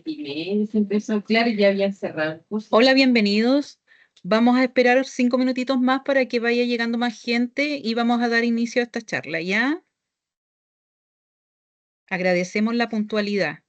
7:30 se empezó, claro, y ya habían cerrado el curso. Hola, bienvenidos. Vamos a esperar 5 minutitos más para que vaya llegando más gente y vamos a dar inicio a esta charla, ¿ya? Agradecemos la puntualidad.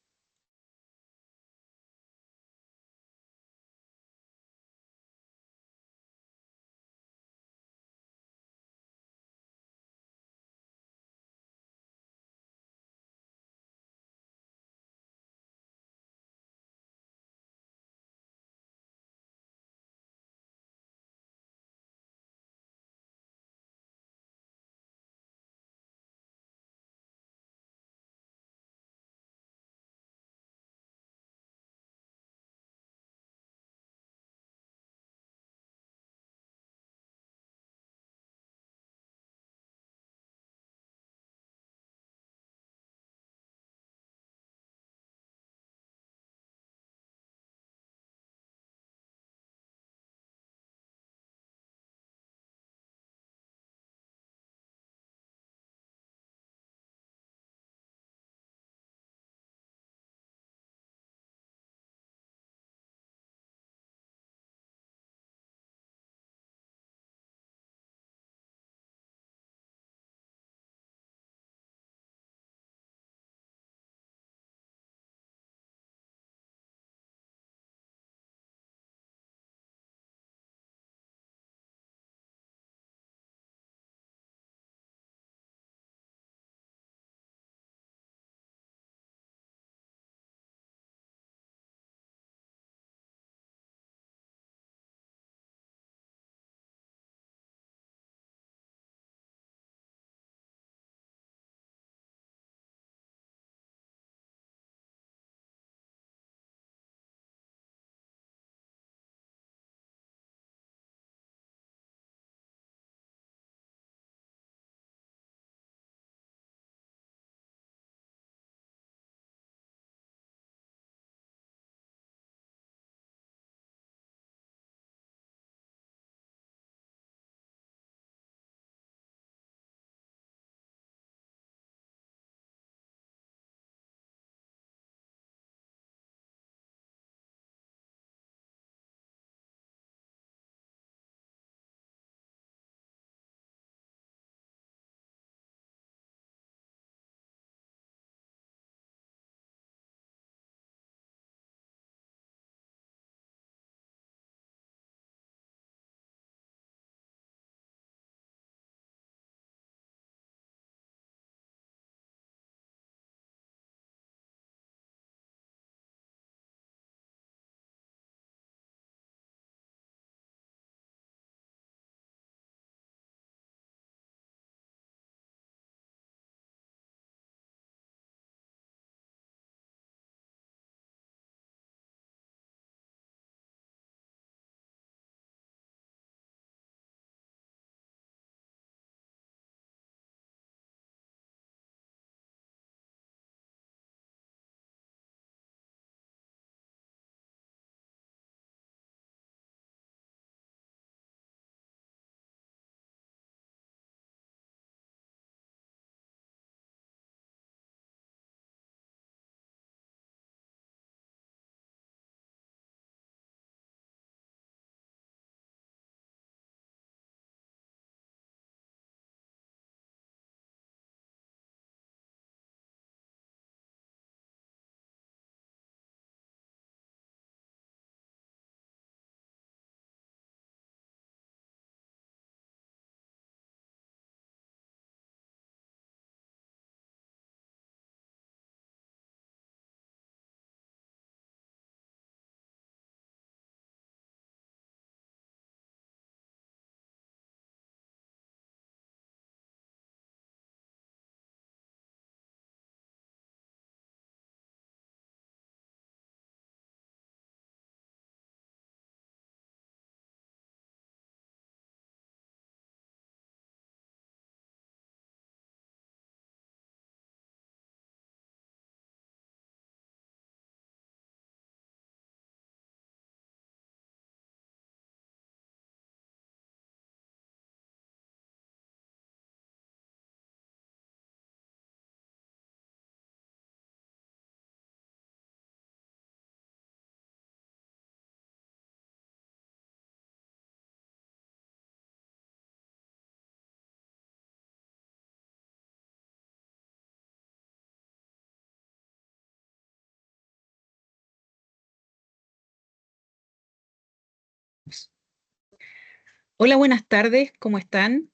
Hola, buenas tardes, ¿cómo están?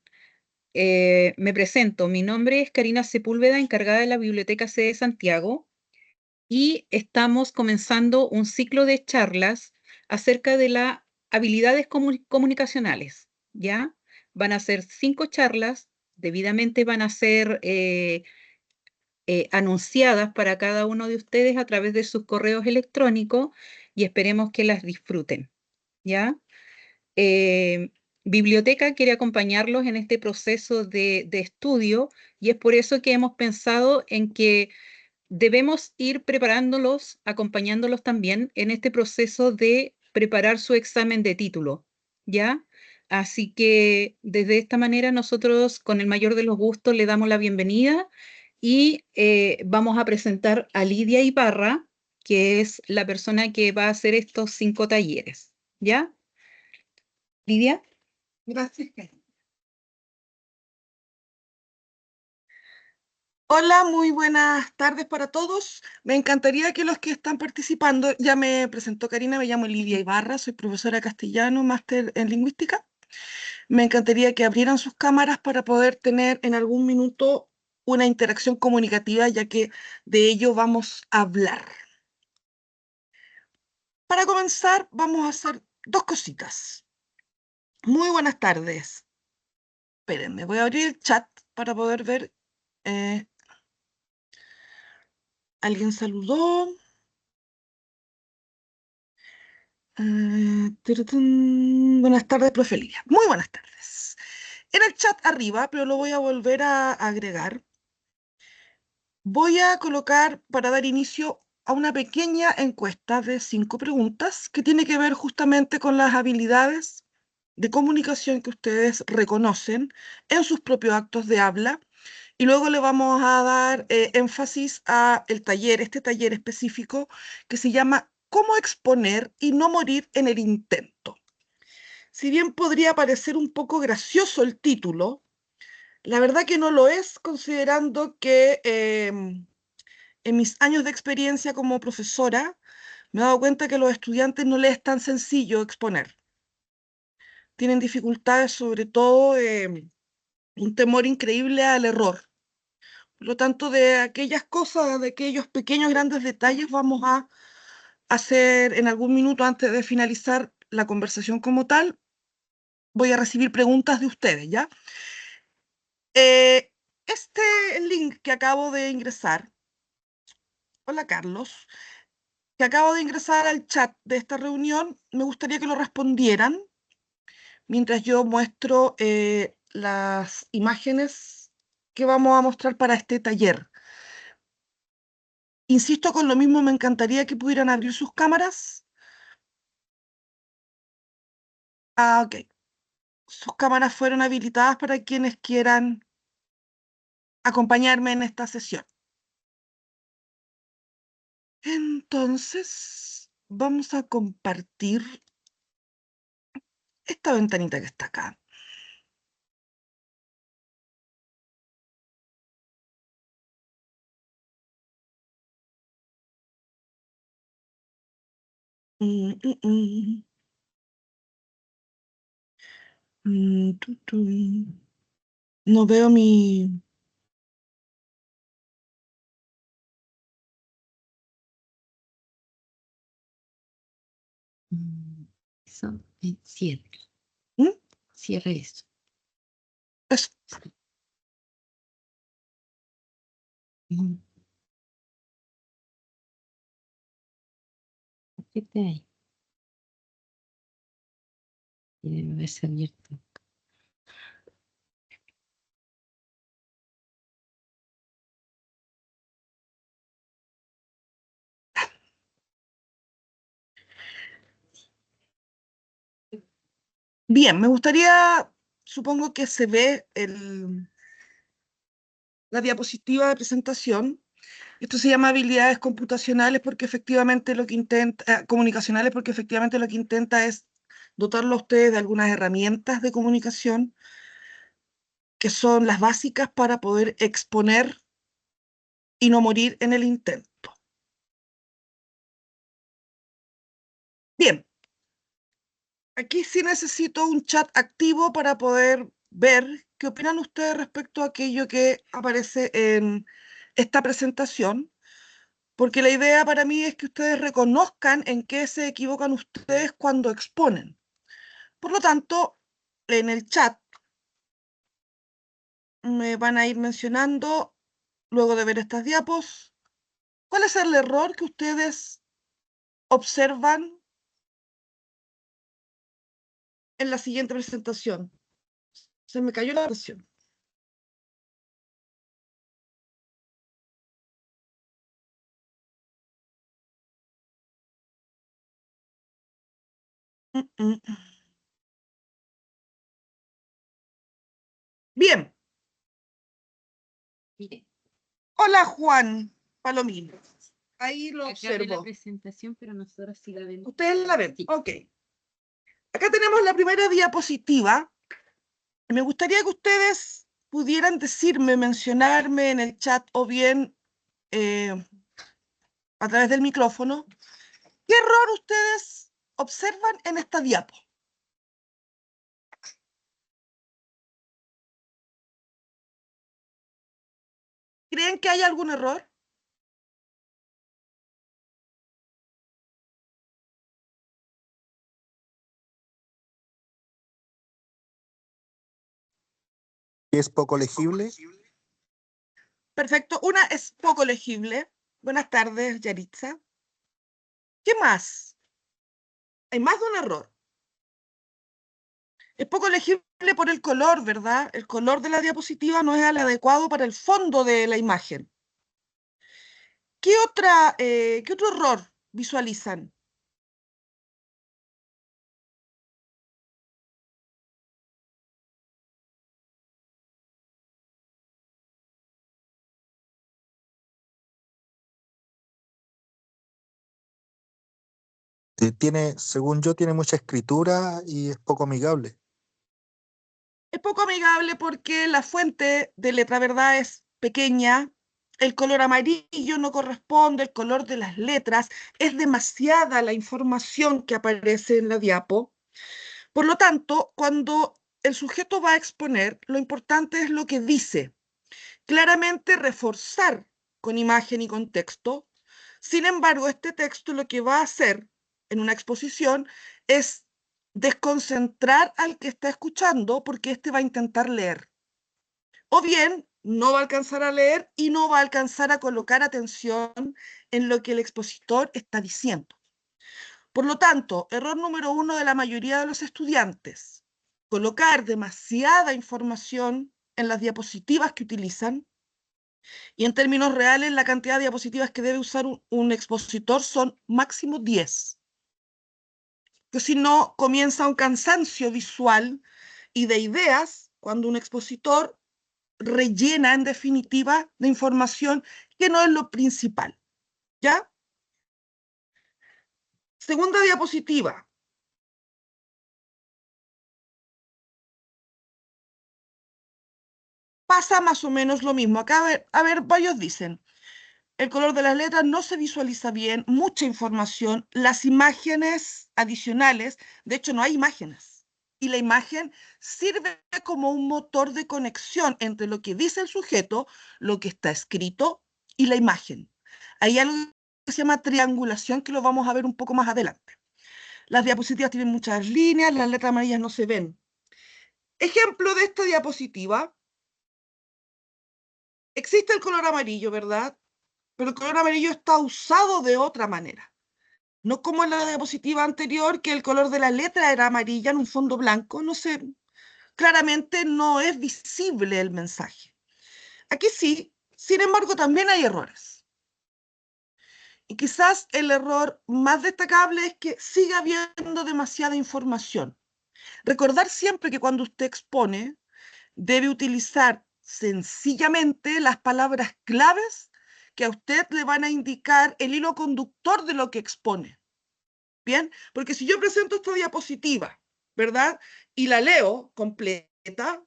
Me presento, mi nombre es Karina Sepúlveda, encargada de la Biblioteca C de Santiago, y estamos comenzando un ciclo de charlas acerca de las habilidades comunicacionales, ¿ya? Van a ser 5 charlas, debidamente van a ser anunciadas para cada uno de ustedes a través de sus correos electrónicos y esperemos que las disfruten, ¿ya? eh, Biblioteca quiere acompañarlos en este proceso de estudio y es por eso que hemos pensado en que debemos ir preparándolos, acompañándolos también en este proceso de preparar su examen de título, ¿ya? Así que desde esta manera nosotros con el mayor de los gustos le damos la bienvenida y vamos a presentar a Lidia Ibarra, que es la persona que va a hacer estos 5 talleres, ¿ya? Lidia. Gracias, Karen. Hola, muy buenas tardes para todos. Me encantaría que los que están participando, ya me presentó Karina, me llamo Lidia Ibarra, soy profesora de castellano, máster en lingüística. Me encantaría que abrieran sus cámaras para poder tener en algún minuto una interacción comunicativa, ya que de ello vamos a hablar. Para comenzar, vamos a hacer dos cositas. Muy buenas tardes. Espérenme, voy a abrir el chat para poder ver. eh, ¿Alguien saludó? Buenas tardes, profe Lidia. Muy buenas tardes. En el chat arriba, pero lo voy a volver a agregar, voy a colocar para dar inicio a una pequeña encuesta de 5 preguntas que tiene que ver justamente con las habilidades de comunicación que ustedes reconocen en sus propios actos de habla. Y luego le vamos a dar énfasis a este taller específico que se llama ¿Cómo exponer y no morir en el intento? Si bien podría parecer un poco gracioso el título, la verdad que no lo es, considerando que en mis años de experiencia como profesora me he dado cuenta que a los estudiantes no les es tan sencillo exponer. Tienen dificultades, sobre todo un temor increíble al error. Por lo tanto, de aquellas cosas, de aquellos pequeños grandes detalles, vamos a hacer en algún minuto antes de finalizar la conversación como tal, voy a recibir preguntas de ustedes, ¿ya? Este link que acabo de ingresar, hola Carlos, que acabo de ingresar al chat de esta reunión, me gustaría que lo respondieran mientras yo muestro las imágenes que vamos a mostrar para este taller. Insisto con lo mismo, me encantaría que pudieran abrir sus cámaras. Ah, ok. Sus cámaras fueron habilitadas para quienes quieran acompañarme en esta sesión. Entonces, vamos a compartir esta ventanita que está acá. Mm, mm, mm. Tu. No veo mi... Eso, cierre. ¿Mm? Cierre eso. Eso. Mm. Apriete ahí. Tiene que verse abierto. Bien, me gustaría, supongo que se ve la diapositiva de presentación. Esto se llama habilidades computacionales porque efectivamente lo que intenta, comunicacionales porque efectivamente lo que intenta es dotarlo a ustedes de algunas herramientas de comunicación que son las básicas para poder exponer y no morir en el intento. Bien, Aquí sí necesito un chat activo para poder ver qué opinan ustedes respecto a aquello que aparece en esta presentación, porque la idea para mí es que ustedes reconozcan en qué se equivocan ustedes cuando exponen. Por lo tanto, en el chat me van a ir mencionando, luego de ver estas diapos, cuál es el error que ustedes observan en la siguiente presentación. Se me cayó la versión. Bien. Mire, Hola, Juan Palomino. Ahí lo acá ve la observo. presentación, pero nosotros sí la vemos. ¿Ustedes la ven? Sí. Ok. Acá tenemos la primera diapositiva. Me gustaría que ustedes pudieran decirme, mencionarme en el chat o bien a través del micrófono, ¿qué error ustedes observan en esta diapo? ¿Creen que hay algún error? ¿Es poco legible? Perfecto. Una es poco legible. Buenas tardes, Yaritza. ¿Qué más? Hay más de un error. Es poco legible por el color, ¿verdad? El color de la diapositiva no es el adecuado para el fondo de la imagen. ¿Qué otro error visualizan? Según yo, tiene mucha escritura y es poco amigable. Es poco amigable porque la fuente de letra, ¿verdad?, es pequeña, el color amarillo no corresponde, el color de las letras, es demasiada la información que aparece en la diapo. Por lo tanto, cuando el sujeto va a exponer, lo importante es lo que dice. Claramente reforzar con imagen y contexto. Sin embargo, este texto lo que va a hacer en una exposición es desconcentrar al que está escuchando porque éste va a intentar leer. O bien, no va a alcanzar a leer y no va a alcanzar a colocar atención en lo que el expositor está diciendo. Por lo tanto, error número 1 de la mayoría de los estudiantes: colocar demasiada información en las diapositivas que utilizan. Y en términos reales, la cantidad de diapositivas que debe usar un expositor son máximo 10. Que si no, comienza un cansancio visual y de ideas cuando un expositor rellena, en definitiva, de información que no es lo principal. ¿Ya? Segunda diapositiva. Pasa más o menos lo mismo. Acá, a ver, varios dicen: el color de las letras no se visualiza bien, mucha información, las imágenes adicionales, de hecho no hay imágenes, y la imagen sirve como un motor de conexión entre lo que dice el sujeto, lo que está escrito y la imagen. Hay algo que se llama triangulación, que lo vamos a ver un poco más adelante. Las diapositivas tienen muchas líneas, las letras amarillas no se ven. Ejemplo de esta diapositiva: existe el color amarillo, ¿verdad? Pero el color amarillo está usado de otra manera. No como en la diapositiva anterior, que el color de la letra era amarilla en un fondo blanco. No sé, claramente no es visible el mensaje. Aquí sí, sin embargo, también hay errores. Y quizás el error más destacable es que sigue habiendo demasiada información. Recordar siempre que cuando usted expone, debe utilizar sencillamente las palabras claves que a usted le van a indicar el hilo conductor de lo que expone. ¿Bien? Porque si yo presento esta diapositiva, ¿verdad?, y la leo completa,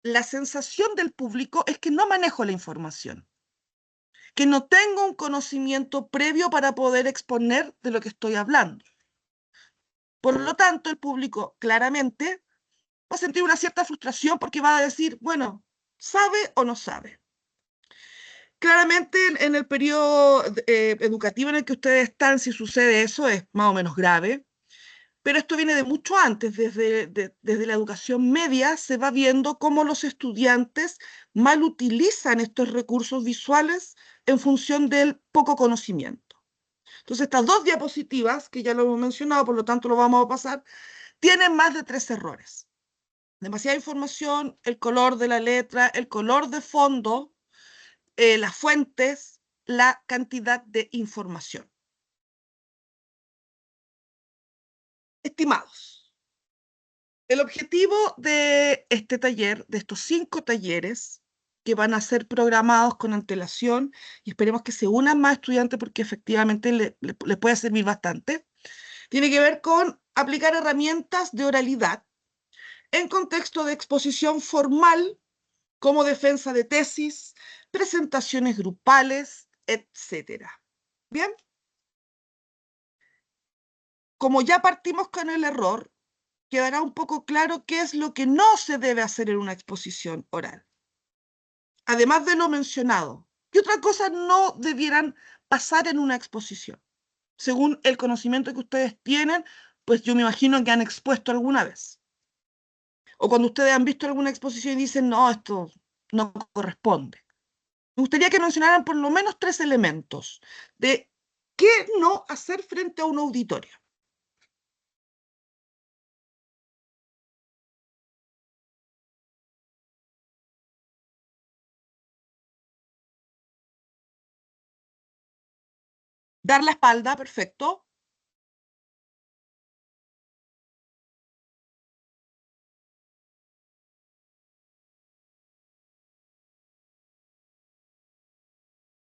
la sensación del público es que no manejo la información, que no tengo un conocimiento previo para poder exponer de lo que estoy hablando. Por lo tanto, el público claramente va a sentir una cierta frustración porque va a decir, bueno, ¿sabe o no sabe? Claramente en el periodo educativo en el que ustedes están, si sucede eso, es más o menos grave, pero esto viene de mucho antes, desde la educación media se va viendo cómo los estudiantes mal utilizan estos recursos visuales en función del poco conocimiento. Entonces, estas dos diapositivas, que ya lo hemos mencionado, por lo tanto lo vamos a pasar, tienen más de 3 errores. Demasiada información, el color de la letra, el color de fondo, las fuentes, la cantidad de información. Estimados, el objetivo de este taller, de estos 5 talleres, que van a ser programados con antelación, y esperemos que se unan más estudiantes porque efectivamente les puede servir bastante, tiene que ver con aplicar herramientas de oralidad en contexto de exposición formal, como defensa de tesis, presentaciones grupales, etc. ¿Bien? Como ya partimos con el error, quedará un poco claro qué es lo que no se debe hacer en una exposición oral. Además de lo mencionado, ¿qué otra cosa no debieran pasar en una exposición? Según el conocimiento que ustedes tienen, pues yo me imagino que han expuesto alguna vez. O cuando ustedes han visto alguna exposición y dicen, no, esto no corresponde. Me gustaría que mencionaran por lo menos 3 elementos de qué no hacer frente a un auditorio. Dar la espalda, perfecto.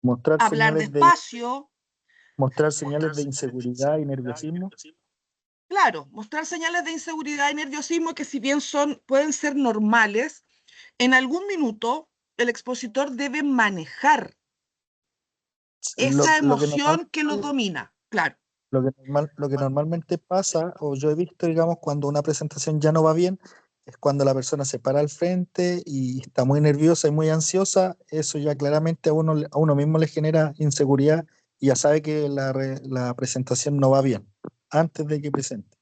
Mostrar Hablar señales despacio. mostrar señales de inseguridad y nerviosismo. Claro, mostrar señales de inseguridad y nerviosismo que si bien pueden ser normales, en algún minuto el expositor debe manejar esa Lo que emoción que lo domina. Claro, lo que normalmente pasa, o yo he visto, digamos, cuando una presentación ya no va bien, es cuando la persona se para al frente y está muy nerviosa y muy ansiosa. Eso ya claramente a uno mismo le genera inseguridad y ya sabe que la presentación no va bien antes de que presente.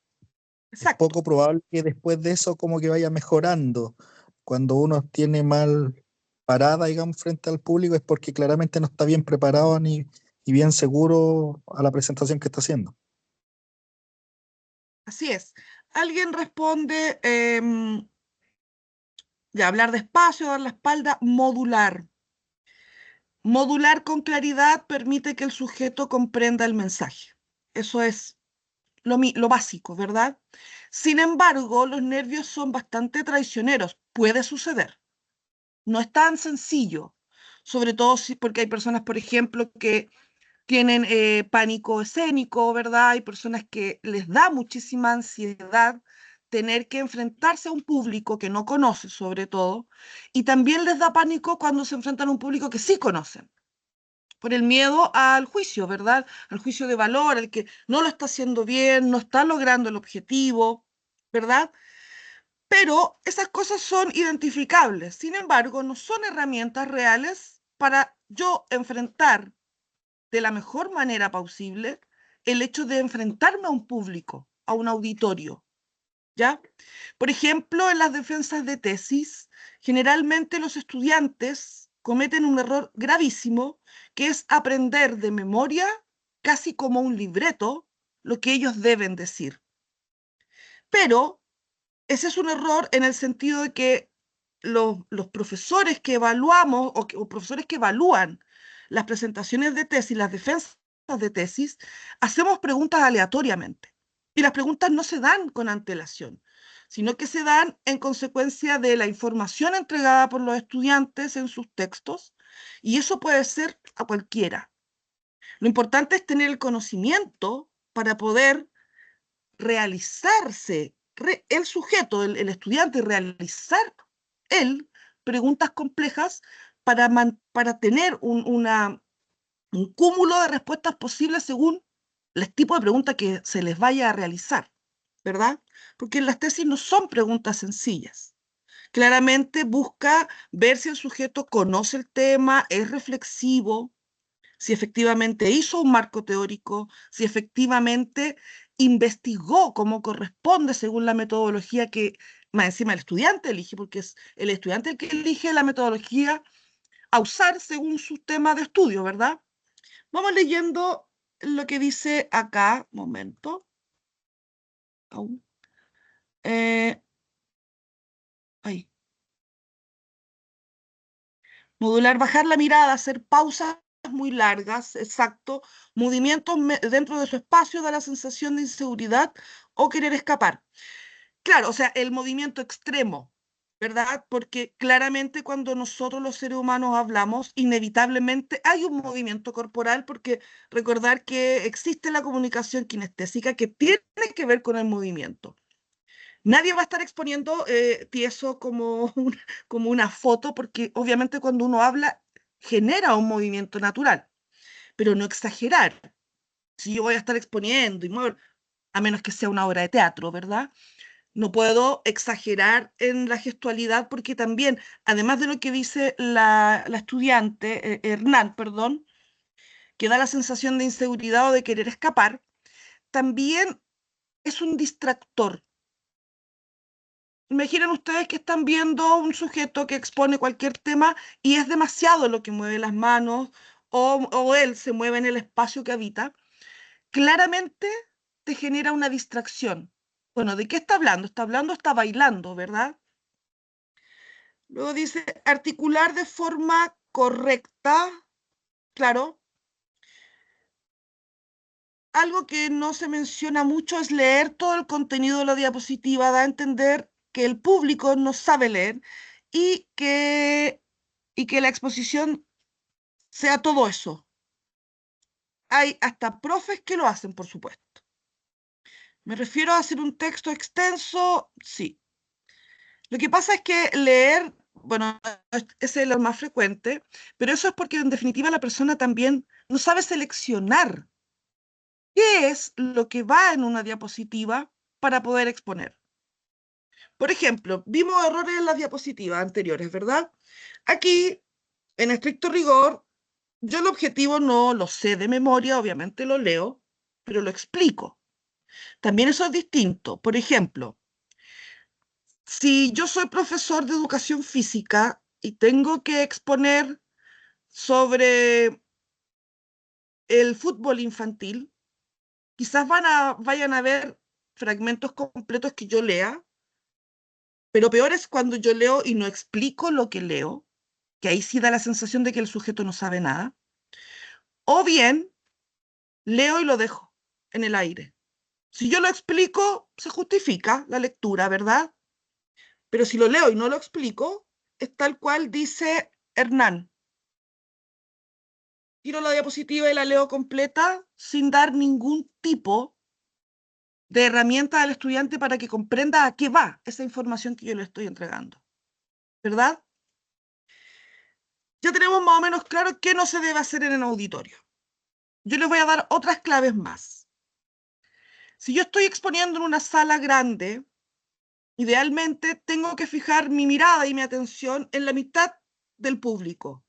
Es exacto. poco probable que después de eso como que vaya mejorando. Cuando uno tiene mal parada, digamos, frente al público es porque claramente no está bien preparado ni y bien seguro a la presentación que está haciendo. Así es. Alguien responde, de hablar despacio, dar la espalda, modular. Modular con claridad permite que el sujeto comprenda el mensaje. Eso es lo básico, ¿verdad? Sin embargo, los nervios son bastante traicioneros. Puede suceder. No es tan sencillo. Sobre todo porque hay personas, por ejemplo, que tienen pánico escénico, ¿verdad? Hay personas que les da muchísima ansiedad tener que enfrentarse a un público que no conoce, sobre todo, y también les da pánico cuando se enfrentan a un público que sí conocen, por el miedo al juicio, ¿verdad? Al juicio de valor, al que no lo está haciendo bien, no está logrando el objetivo, ¿verdad? Pero esas cosas son identificables, sin embargo, no son herramientas reales para yo enfrentar de la mejor manera posible el hecho de enfrentarme a un público, a un auditorio, ¿ya? Por ejemplo, en las defensas de tesis, generalmente los estudiantes cometen un error gravísimo, que es aprender de memoria, casi como un libreto, lo que ellos deben decir. Pero ese es un error en el sentido de que los profesores que evaluamos o profesores que evalúan las presentaciones de tesis, las defensas de tesis, hacemos preguntas aleatoriamente. Y las preguntas no se dan con antelación, sino que se dan en consecuencia de la información entregada por los estudiantes en sus textos, y eso puede ser a cualquiera. Lo importante es tener el conocimiento para poder realizarse, el sujeto, el estudiante, realizar él preguntas complejas para tener un cúmulo de respuestas posibles según el tipo de pregunta que se les vaya a realizar, ¿verdad? Porque las tesis no son preguntas sencillas. Claramente busca ver si el sujeto conoce el tema, es reflexivo, si efectivamente hizo un marco teórico, si efectivamente investigó como corresponde según la metodología que más encima el estudiante elige, porque es el estudiante el que elige la metodología a usar según su tema de estudio, ¿verdad? Vamos leyendo lo que dice acá, momento. Ahí. Modular, bajar la mirada, hacer pausas muy largas, exacto, movimientos dentro de su espacio da la sensación de inseguridad o querer escapar. Claro, o sea, el movimiento extremo, ¿verdad? Porque claramente cuando nosotros los seres humanos hablamos, inevitablemente hay un movimiento corporal, porque recordar que existe la comunicación kinestésica que tiene que ver con el movimiento. Nadie va a estar exponiendo tieso como una foto, porque obviamente cuando uno habla genera un movimiento natural, pero no exagerar. Si yo voy a estar exponiendo y mover, a menos que sea una obra de teatro, ¿verdad? No puedo exagerar en la gestualidad porque también, además de lo que dice la estudiante, Hernán, perdón, que da la sensación de inseguridad o de querer escapar, también es un distractor. Imaginen ustedes que están viendo un sujeto que expone cualquier tema y es demasiado lo que mueve las manos o él se mueve en el espacio que habita. Claramente te genera una distracción. Bueno, ¿de qué está hablando? Está hablando, está bailando, ¿verdad? Luego dice articular de forma correcta, claro. Algo que no se menciona mucho es leer todo el contenido de la diapositiva, da a entender que el público no sabe leer y que la exposición sea todo eso. Hay hasta profes que lo hacen, por supuesto. ¿Me refiero a hacer un texto extenso? Sí. Lo que pasa es que leer, bueno, ese es lo más frecuente, pero eso es porque en definitiva la persona también no sabe seleccionar qué es lo que va en una diapositiva para poder exponer. Por ejemplo, vimos errores en las diapositivas anteriores, ¿verdad? Aquí, en estricto rigor, yo el objetivo no lo sé de memoria, obviamente lo leo, pero lo explico. También eso es distinto. Por ejemplo, si yo soy profesor de educación física y tengo que exponer sobre el fútbol infantil, quizás vayan a ver fragmentos completos que yo lea, pero peor es cuando yo leo y no explico lo que leo, que ahí sí da la sensación de que el sujeto no sabe nada, o bien leo y lo dejo en el aire. Si yo lo explico, se justifica la lectura, ¿verdad? Pero si lo leo y no lo explico, es tal cual dice Hernán. Tiro la diapositiva y la leo completa sin dar ningún tipo de herramienta al estudiante para que comprenda a qué va esa información que yo le estoy entregando, ¿verdad? Ya tenemos más o menos claro qué no se debe hacer en el auditorio. Yo les voy a dar otras claves más. Si yo estoy exponiendo en una sala grande, idealmente tengo que fijar mi mirada y mi atención en la mitad del público.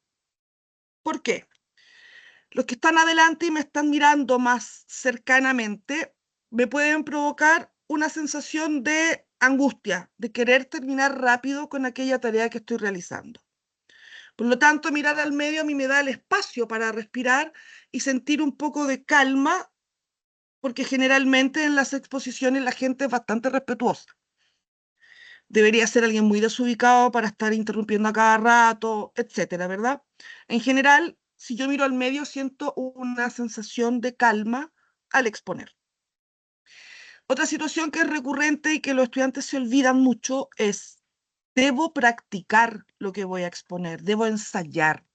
¿Por qué? Los que están adelante y me están mirando más cercanamente me pueden provocar una sensación de angustia, de querer terminar rápido con aquella tarea que estoy realizando. Por lo tanto, mirar al medio a mí me da el espacio para respirar y sentir un poco de calma, porque generalmente en las exposiciones la gente es bastante respetuosa. Debería ser alguien muy desubicado para estar interrumpiendo a cada rato, etcétera, ¿verdad? En general, si yo miro al medio, siento una sensación de calma al exponer. Otra situación que es recurrente y que los estudiantes se olvidan mucho es, debo practicar lo que voy a exponer, debo ensayar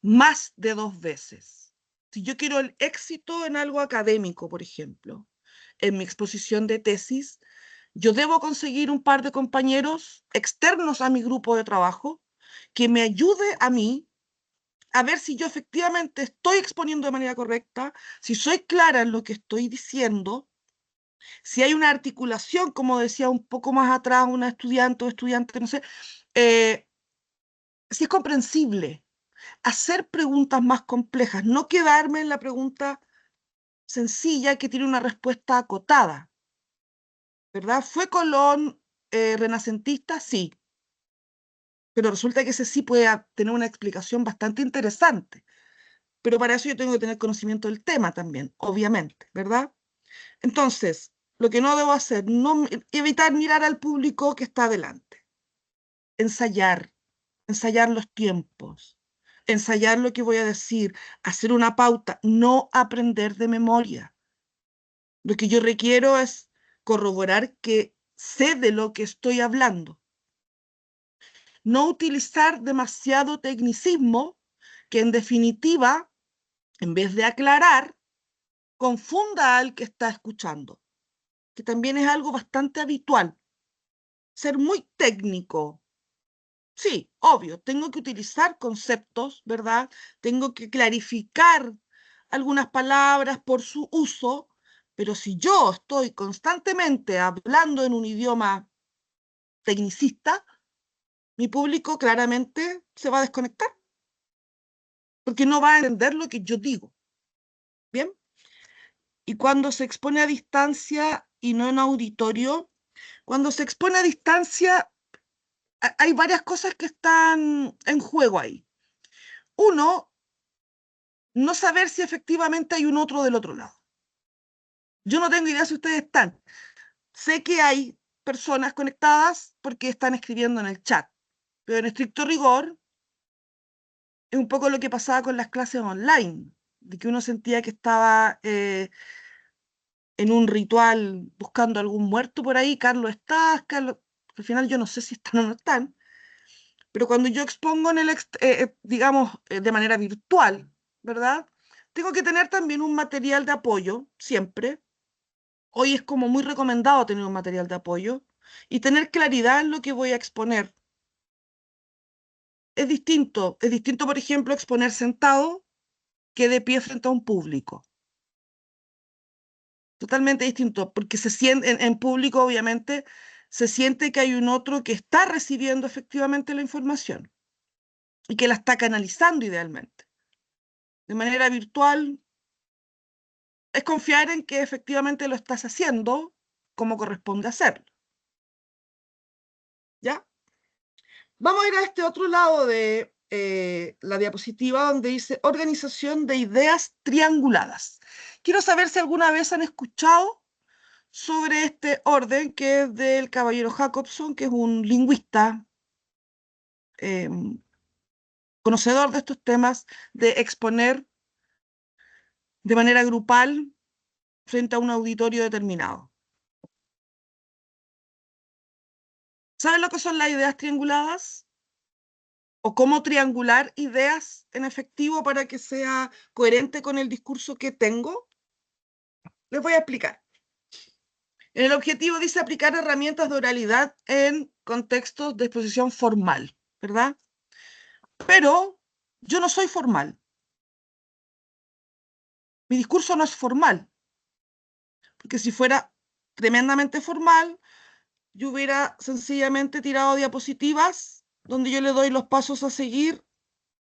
más de 2 veces. Si yo quiero el éxito en algo académico, por ejemplo, en mi exposición de tesis, yo debo conseguir un par de compañeros externos a mi grupo de trabajo que me ayude a mí a ver si yo efectivamente estoy exponiendo de manera correcta, si soy clara en lo que estoy diciendo Si hay una articulación, como decía un poco más atrás una estudiante o estudiante, no sé, si es comprensible, hacer preguntas más complejas, no quedarme en la pregunta sencilla que tiene una respuesta acotada, ¿verdad? ¿Fue Colón renacentista? Sí, pero resulta que ese sí puede tener una explicación bastante interesante, pero para eso yo tengo que tener conocimiento del tema también, obviamente, ¿verdad? Entonces, lo que no debo hacer, no evitar mirar al público que está delante, ensayar, ensayar los tiempos, ensayar lo que voy a decir, hacer una pauta, no aprender de memoria. Lo que yo requiero es corroborar que sé de lo que estoy hablando. No utilizar demasiado tecnicismo que en definitiva, en vez de aclarar, confunda al que está escuchando, que también es algo bastante habitual. Ser muy técnico. Sí, obvio, tengo que utilizar conceptos, ¿verdad? Tengo que clarificar algunas palabras por su uso, pero si yo estoy constantemente hablando en un idioma tecnicista, mi público claramente se va a desconectar, porque no va a entender lo que yo digo. ¿Bien? Y cuando se expone a distancia y no en auditorio, cuando se expone a distancia, hay varias cosas que están en juego ahí. Uno, no saber si efectivamente hay un otro del otro lado. Yo no tengo idea si ustedes están. Sé que hay personas conectadas porque están escribiendo en el chat, pero en estricto rigor es un poco lo que pasaba con las clases online, de que uno sentía que estaba en un ritual buscando algún muerto por ahí. Carlos, ¿estás? Carlos, al final yo no sé si están o no están, pero cuando yo expongo en el, digamos, de manera virtual, ¿verdad? Tengo que tener también un material de apoyo, siempre. Hoy es como muy recomendado tener un material de apoyo y tener claridad en lo que voy a exponer. Es distinto, por ejemplo, exponer sentado que de pie frente a un público. Totalmente distinto, porque se siente, en público obviamente, se siente que hay un otro que está recibiendo efectivamente la información y que la está canalizando idealmente. De manera virtual, es confiar en que efectivamente lo estás haciendo como corresponde hacerlo. ¿Ya? Vamos a ir a este otro lado de la diapositiva donde dice organización de ideas trianguladas. Quiero saber si alguna vez han escuchado sobre este orden que es del caballero Jacobson, que es un lingüista conocedor de estos temas, de exponer de manera grupal frente a un auditorio determinado. ¿Saben lo que son las ideas trianguladas? ¿O cómo triangular ideas en efectivo para que sea coherente con el discurso que tengo? Les voy a explicar. En el objetivo dice aplicar herramientas de oralidad en contextos de exposición formal, ¿verdad? Pero yo no soy formal. Mi discurso no es formal, porque si fuera tremendamente formal, yo hubiera sencillamente tirado diapositivas donde yo le doy los pasos a seguir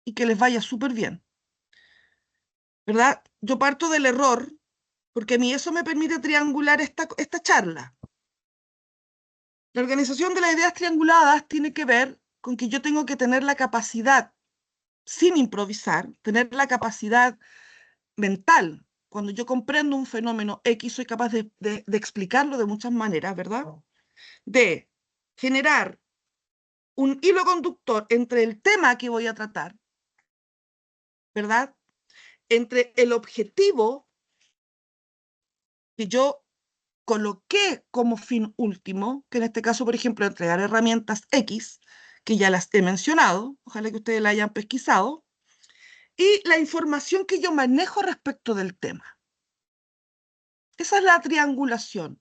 y que les vaya súper bien, ¿verdad? Yo parto del error, porque a mí eso me permite triangular esta charla. La organización de las ideas trianguladas tiene que ver con que yo tengo que tener la capacidad, sin improvisar, tener la capacidad mental. Cuando yo comprendo un fenómeno X, soy capaz de explicarlo de muchas maneras, ¿verdad? De generar un hilo conductor entre el tema que voy a tratar, ¿verdad? Entre el objetivo que yo coloqué como fin último, que en este caso, por ejemplo, entregar herramientas X, que ya las he mencionado, ojalá que ustedes la hayan pesquisado, y la información que yo manejo respecto del tema. Esa es la triangulación.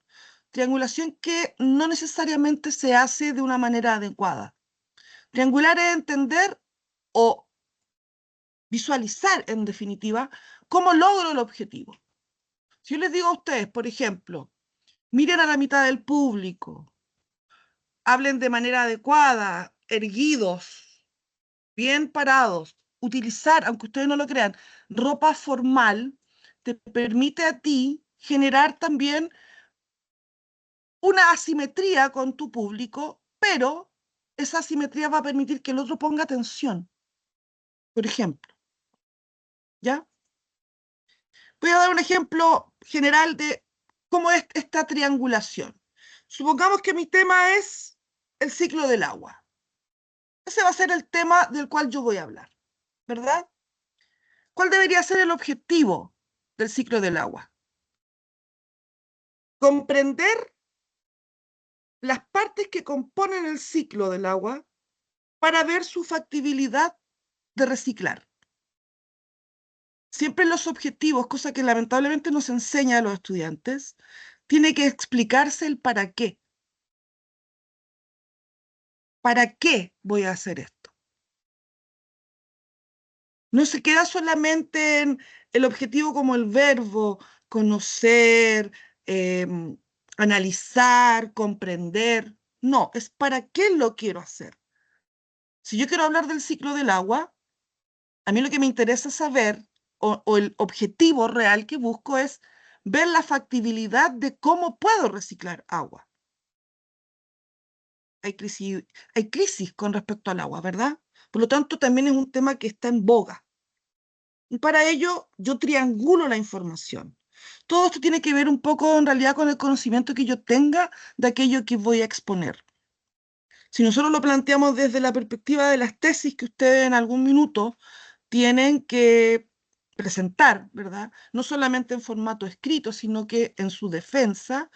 Triangulación que no necesariamente se hace de una manera adecuada. Triangular es entender o visualizar, en definitiva, cómo logro el objetivo. Si yo les digo a ustedes, por ejemplo, miren a la mitad del público, hablen de manera adecuada, erguidos, bien parados. Utilizar, aunque ustedes no lo crean, ropa formal te permite a ti generar también una asimetría con tu público, pero esa asimetría va a permitir que el otro ponga atención. Por ejemplo, ¿ya? Voy a dar un ejemplo general de cómo es esta triangulación. Supongamos que mi tema es el ciclo del agua. Ese va a ser el tema del cual yo voy a hablar, ¿verdad? ¿Cuál debería ser el objetivo del ciclo del agua? Comprender las partes que componen el ciclo del agua para ver su factibilidad de reciclar. Siempre los objetivos, cosa que lamentablemente nos enseña a los estudiantes, tiene que explicarse el para qué. ¿Para qué voy a hacer esto? No se queda solamente en el objetivo como el verbo, conocer, analizar, comprender. No, es para qué lo quiero hacer. Si yo quiero hablar del ciclo del agua, a mí lo que me interesa saber, o el objetivo real que busco es ver la factibilidad de cómo puedo reciclar agua. Hay crisis con respecto al agua, ¿verdad? Por lo tanto, también es un tema que está en boga. Y para ello, yo triangulo la información. Todo esto tiene que ver un poco, en realidad, con el conocimiento que yo tenga de aquello que voy a exponer. Si nosotros lo planteamos desde la perspectiva de las tesis que ustedes en algún minuto tienen que presentar, ¿verdad? No solamente en formato escrito, sino que en su defensa,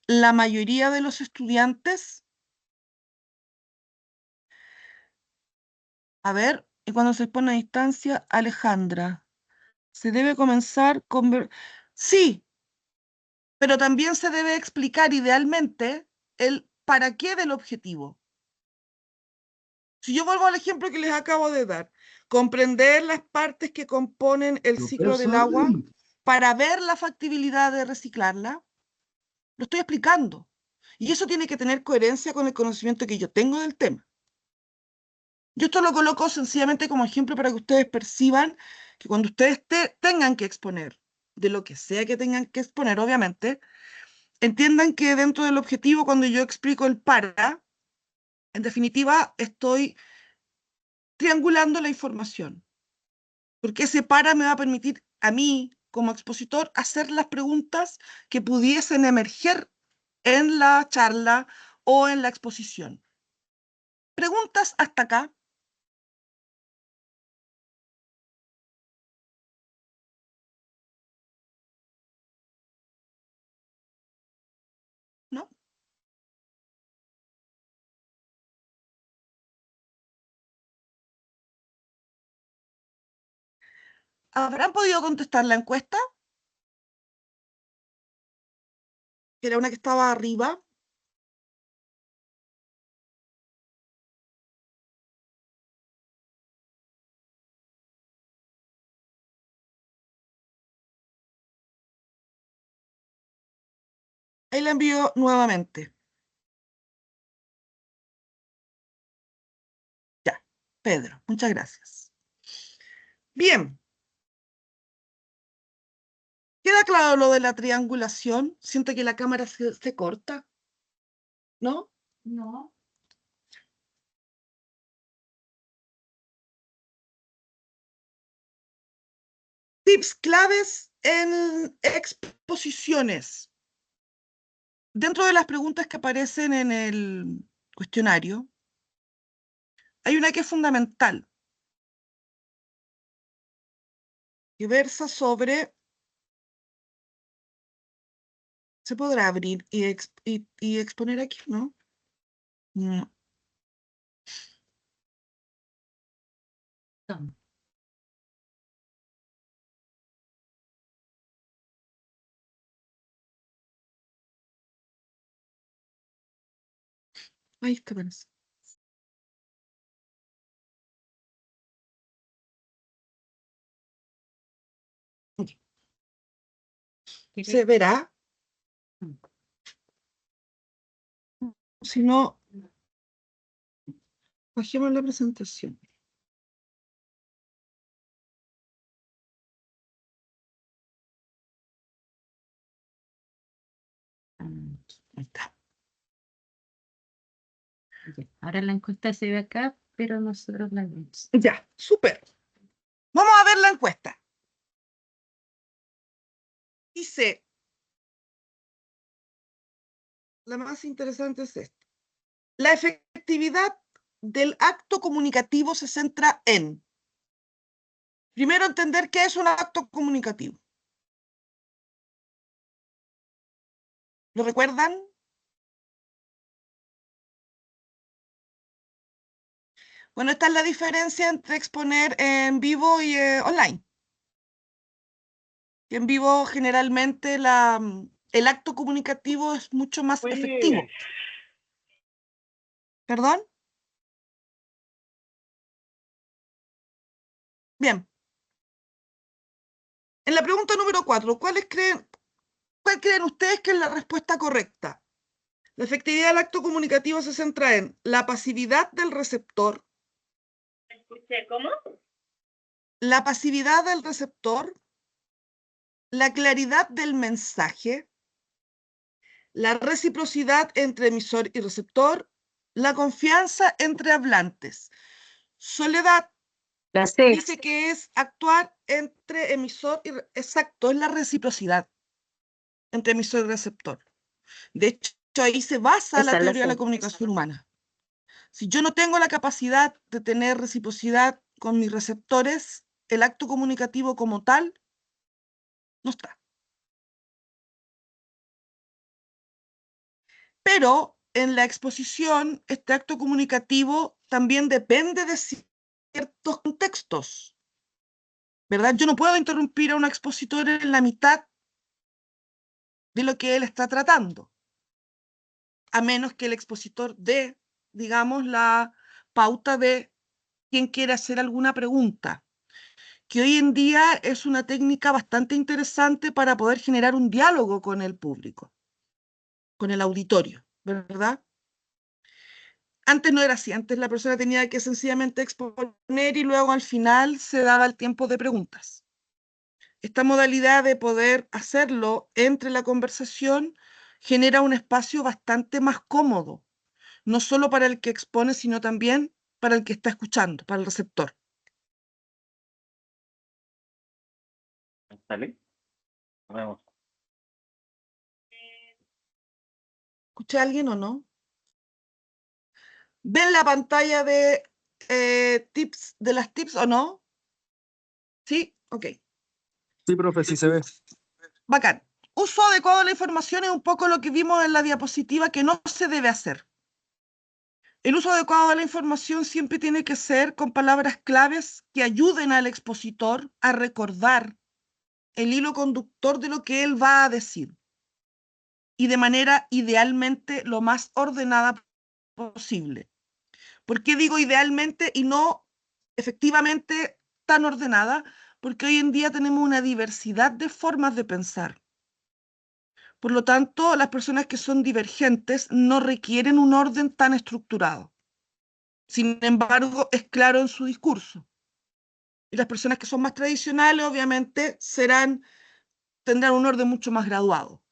la mayoría de los estudiantes, a ver, y cuando se expone a distancia, Alejandra, se debe comenzar con... Sí, pero también se debe explicar idealmente el para qué del objetivo. Si yo vuelvo al ejemplo que les acabo de dar, comprender las partes que componen el ciclo del agua para ver la factibilidad de reciclarla, lo estoy explicando. Y eso tiene que tener coherencia con el conocimiento que yo tengo del tema. Yo esto lo coloco sencillamente como ejemplo para que ustedes perciban que cuando ustedes tengan que exponer, de lo que sea que tengan que exponer, obviamente, entiendan que dentro del objetivo, cuando yo explico el para, en definitiva, estoy triangulando la información, porque ese para me va a permitir a mí, como expositor, hacer las preguntas que pudiesen emerger en la charla o en la exposición. ¿Preguntas hasta acá? ¿No? ¿Habrán podido contestar la encuesta? Que era una que estaba arriba. Ahí la envío nuevamente. Ya, Pedro, muchas gracias. Bien. ¿Queda claro lo de la triangulación? Siento que la cámara se corta, ¿no? No. Tips claves en exposiciones. Dentro de las preguntas que aparecen en el cuestionario, hay una que es fundamental, que versa sobre... ¿Se podrá abrir y exponer aquí, no? No. No. Ahí está, parece. ¿Quiere- ¿Se verá? Si no, bajemos la presentación. Ahí está. Ya. Ahora la encuesta se ve acá, pero nosotros la vemos. Ya, súper. Vamos a ver la encuesta. Dice, la más interesante es esta. La efectividad del acto comunicativo se centra en, primero, entender qué es un acto comunicativo. ¿Lo recuerdan? Bueno, esta es la diferencia entre exponer en vivo y online. En vivo generalmente el acto comunicativo es mucho más efectivo. ¿Perdón? Bien. En la pregunta número 4, ¿cuál creen ustedes que es la respuesta correcta? La efectividad del acto comunicativo se centra en la pasividad del receptor. ¿Cómo? La pasividad del receptor, la claridad del mensaje, la reciprocidad entre emisor y receptor, la confianza entre hablantes. Soledad La C. dice que es actuar entre emisor y exacto, es la reciprocidad entre emisor y receptor. De hecho, ahí se basa la Esa es la teoría de la C. comunicación humana. Si yo no tengo la capacidad de tener reciprocidad con mis receptores, el acto comunicativo como tal no está. Pero en la exposición, este acto comunicativo también depende de ciertos contextos, ¿verdad? Yo no puedo interrumpir a un expositor en la mitad de lo que él está tratando, a menos que el expositor dé, digamos, la pauta de quién quiere hacer alguna pregunta, que hoy en día es una técnica bastante interesante para poder generar un diálogo con el público, con el auditorio, ¿verdad? Antes no era así, antes la persona tenía que sencillamente exponer y luego al final se daba el tiempo de preguntas. Esta modalidad de poder hacerlo entre la conversación genera un espacio bastante más cómodo, no solo para el que expone, sino también para el que está escuchando, para el receptor. ¿Sale? Nos vemos. ¿Escuché a alguien o no? ¿Ven la pantalla de tips, de las tips o no? ¿Sí? Ok. Sí, profe, sí se ve. Bacán. Uso adecuado de la información es un poco lo que vimos en la diapositiva que no se debe hacer. El uso adecuado de la información siempre tiene que ser con palabras claves que ayuden al expositor a recordar el hilo conductor de lo que él va a decir y de manera idealmente lo más ordenada posible. ¿Por qué digo idealmente y no efectivamente tan ordenada? Porque hoy en día tenemos una diversidad de formas de pensar. Por lo tanto, las personas que son divergentes no requieren un orden tan estructurado. Sin embargo, es claro en su discurso. Y las personas que son más tradicionales, obviamente, tendrán un orden mucho más graduado.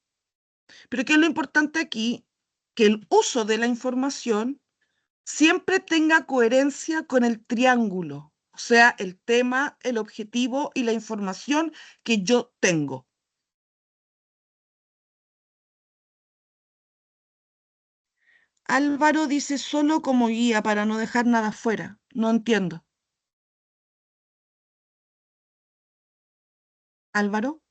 Pero ¿qué es lo importante aquí? Que el uso de la información siempre tenga coherencia con el triángulo, o sea, el tema, el objetivo y la información que yo tengo. Álvaro dice solo como guía para no dejar nada fuera. No entiendo. Álvaro.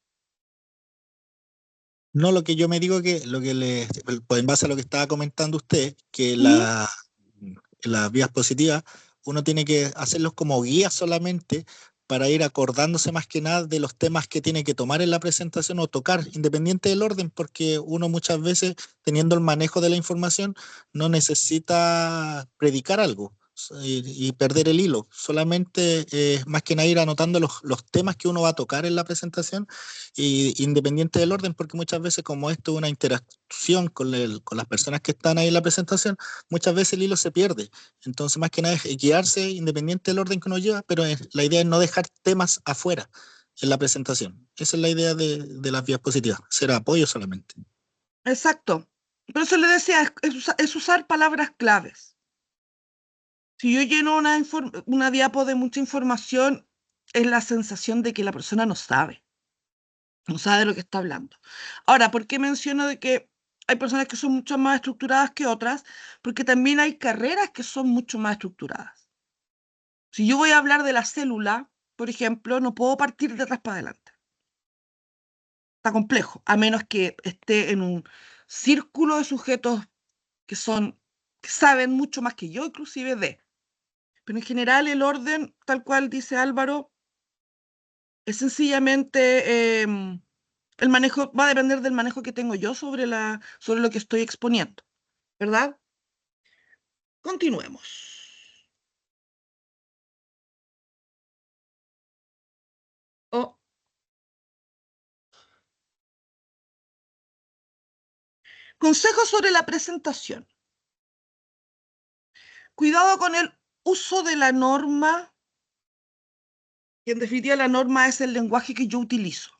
No, lo que yo me digo que lo que pues en base a lo que estaba comentando usted, que las vías positivas, uno tiene que hacerlos como guías solamente para ir acordándose más que nada de los temas que tiene que tomar en la presentación o tocar, independiente del orden, porque uno muchas veces, teniendo el manejo de la información, no necesita predicar algo, y perder el hilo. Solamente más que nada ir anotando los temas que uno va a tocar en la presentación, y independiente del orden, porque muchas veces como esto es una interacción con las personas que están ahí en la presentación, muchas veces el hilo se pierde. Entonces más que nada es guiarse independiente del orden que uno lleva, pero la idea es no dejar temas afuera en la presentación. Esa es la idea de las diapositivas, ser apoyo solamente. Exacto. Por eso le decía, es usar palabras claves. Si yo lleno una diapo de mucha información, es la sensación de que la persona no sabe de lo que está hablando. Ahora, ¿por qué menciono de que hay personas que son mucho más estructuradas que otras? Porque también hay carreras que son mucho más estructuradas. Si yo voy a hablar de la célula, por ejemplo, no puedo partir de atrás para adelante. Está complejo, a menos que esté en un círculo de sujetos que saben mucho más que yo, inclusive de. Pero en general el orden, tal cual dice Álvaro, es sencillamente el manejo, va a depender del manejo que tengo yo sobre lo que estoy exponiendo, ¿verdad? Continuemos. Oh. Consejos sobre la presentación. Cuidado con el uso de la norma, que en definitiva la norma es el lenguaje que yo utilizo.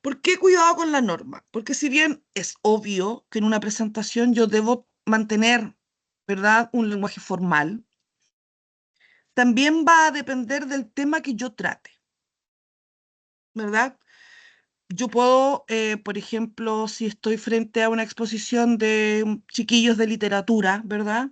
¿Por qué cuidado con la norma? Porque si bien es obvio que en una presentación yo debo mantener, ¿verdad?, un lenguaje formal, también va a depender del tema que yo trate, ¿verdad? Yo puedo, por ejemplo, si estoy frente a una exposición de chiquillos de literatura, ¿verdad?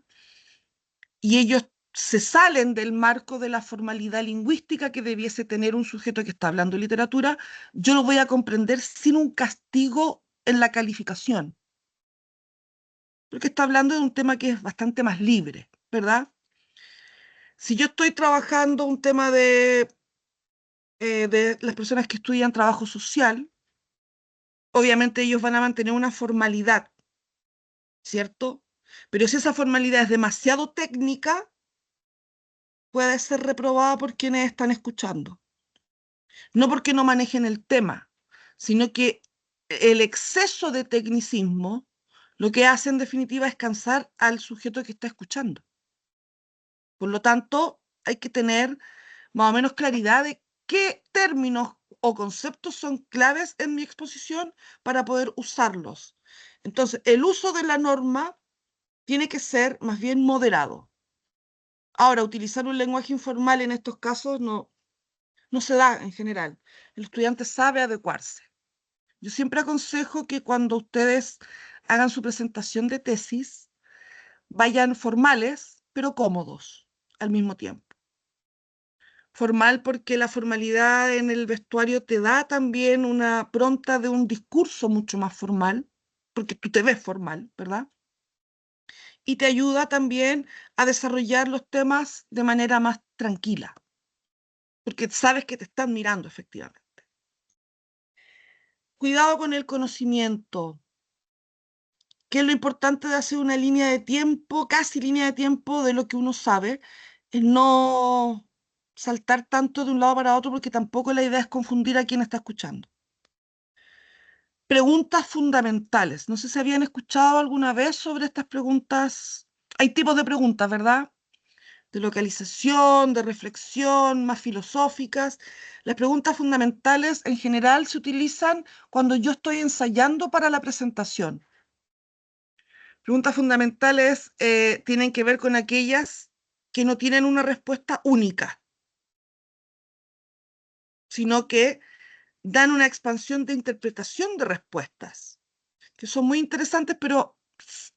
Y ellos se salen del marco de la formalidad lingüística que debiese tener un sujeto que está hablando literatura, yo lo voy a comprender sin un castigo en la calificación, porque está hablando de un tema que es bastante más libre, ¿verdad? Si yo estoy trabajando un tema de las personas que estudian trabajo social, obviamente ellos van a mantener una formalidad, ¿cierto? Pero si esa formalidad es demasiado técnica, puede ser reprobada por quienes están escuchando. No porque no manejen el tema, sino que el exceso de tecnicismo lo que hace en definitiva es cansar al sujeto que está escuchando. Por lo tanto, hay que tener más o menos claridad de qué términos o conceptos son claves en mi exposición para poder usarlos. Entonces, el uso de la norma tiene que ser más bien moderado. Ahora, utilizar un lenguaje informal en estos casos no se da en general. El estudiante sabe adecuarse. Yo siempre aconsejo que cuando ustedes hagan su presentación de tesis, vayan formales, pero cómodos al mismo tiempo. Formal porque la formalidad en el vestuario te da también una pronta de un discurso mucho más formal, porque tú te ves formal, ¿verdad? Y te ayuda también a desarrollar los temas de manera más tranquila, porque sabes que te están mirando efectivamente. Cuidado con el conocimiento, que es lo importante de hacer una línea de tiempo, casi línea de tiempo de lo que uno sabe, es no saltar tanto de un lado para otro, porque tampoco la idea es confundir a quien está escuchando. Preguntas fundamentales. No sé si habían escuchado alguna vez sobre estas preguntas. Hay tipos de preguntas, ¿verdad? De localización, de reflexión, más filosóficas. Las preguntas fundamentales en general se utilizan cuando yo estoy ensayando para la presentación. Preguntas fundamentales tienen que ver con aquellas que no tienen una respuesta única, sino que dan una expansión de interpretación de respuestas, que son muy interesantes, pero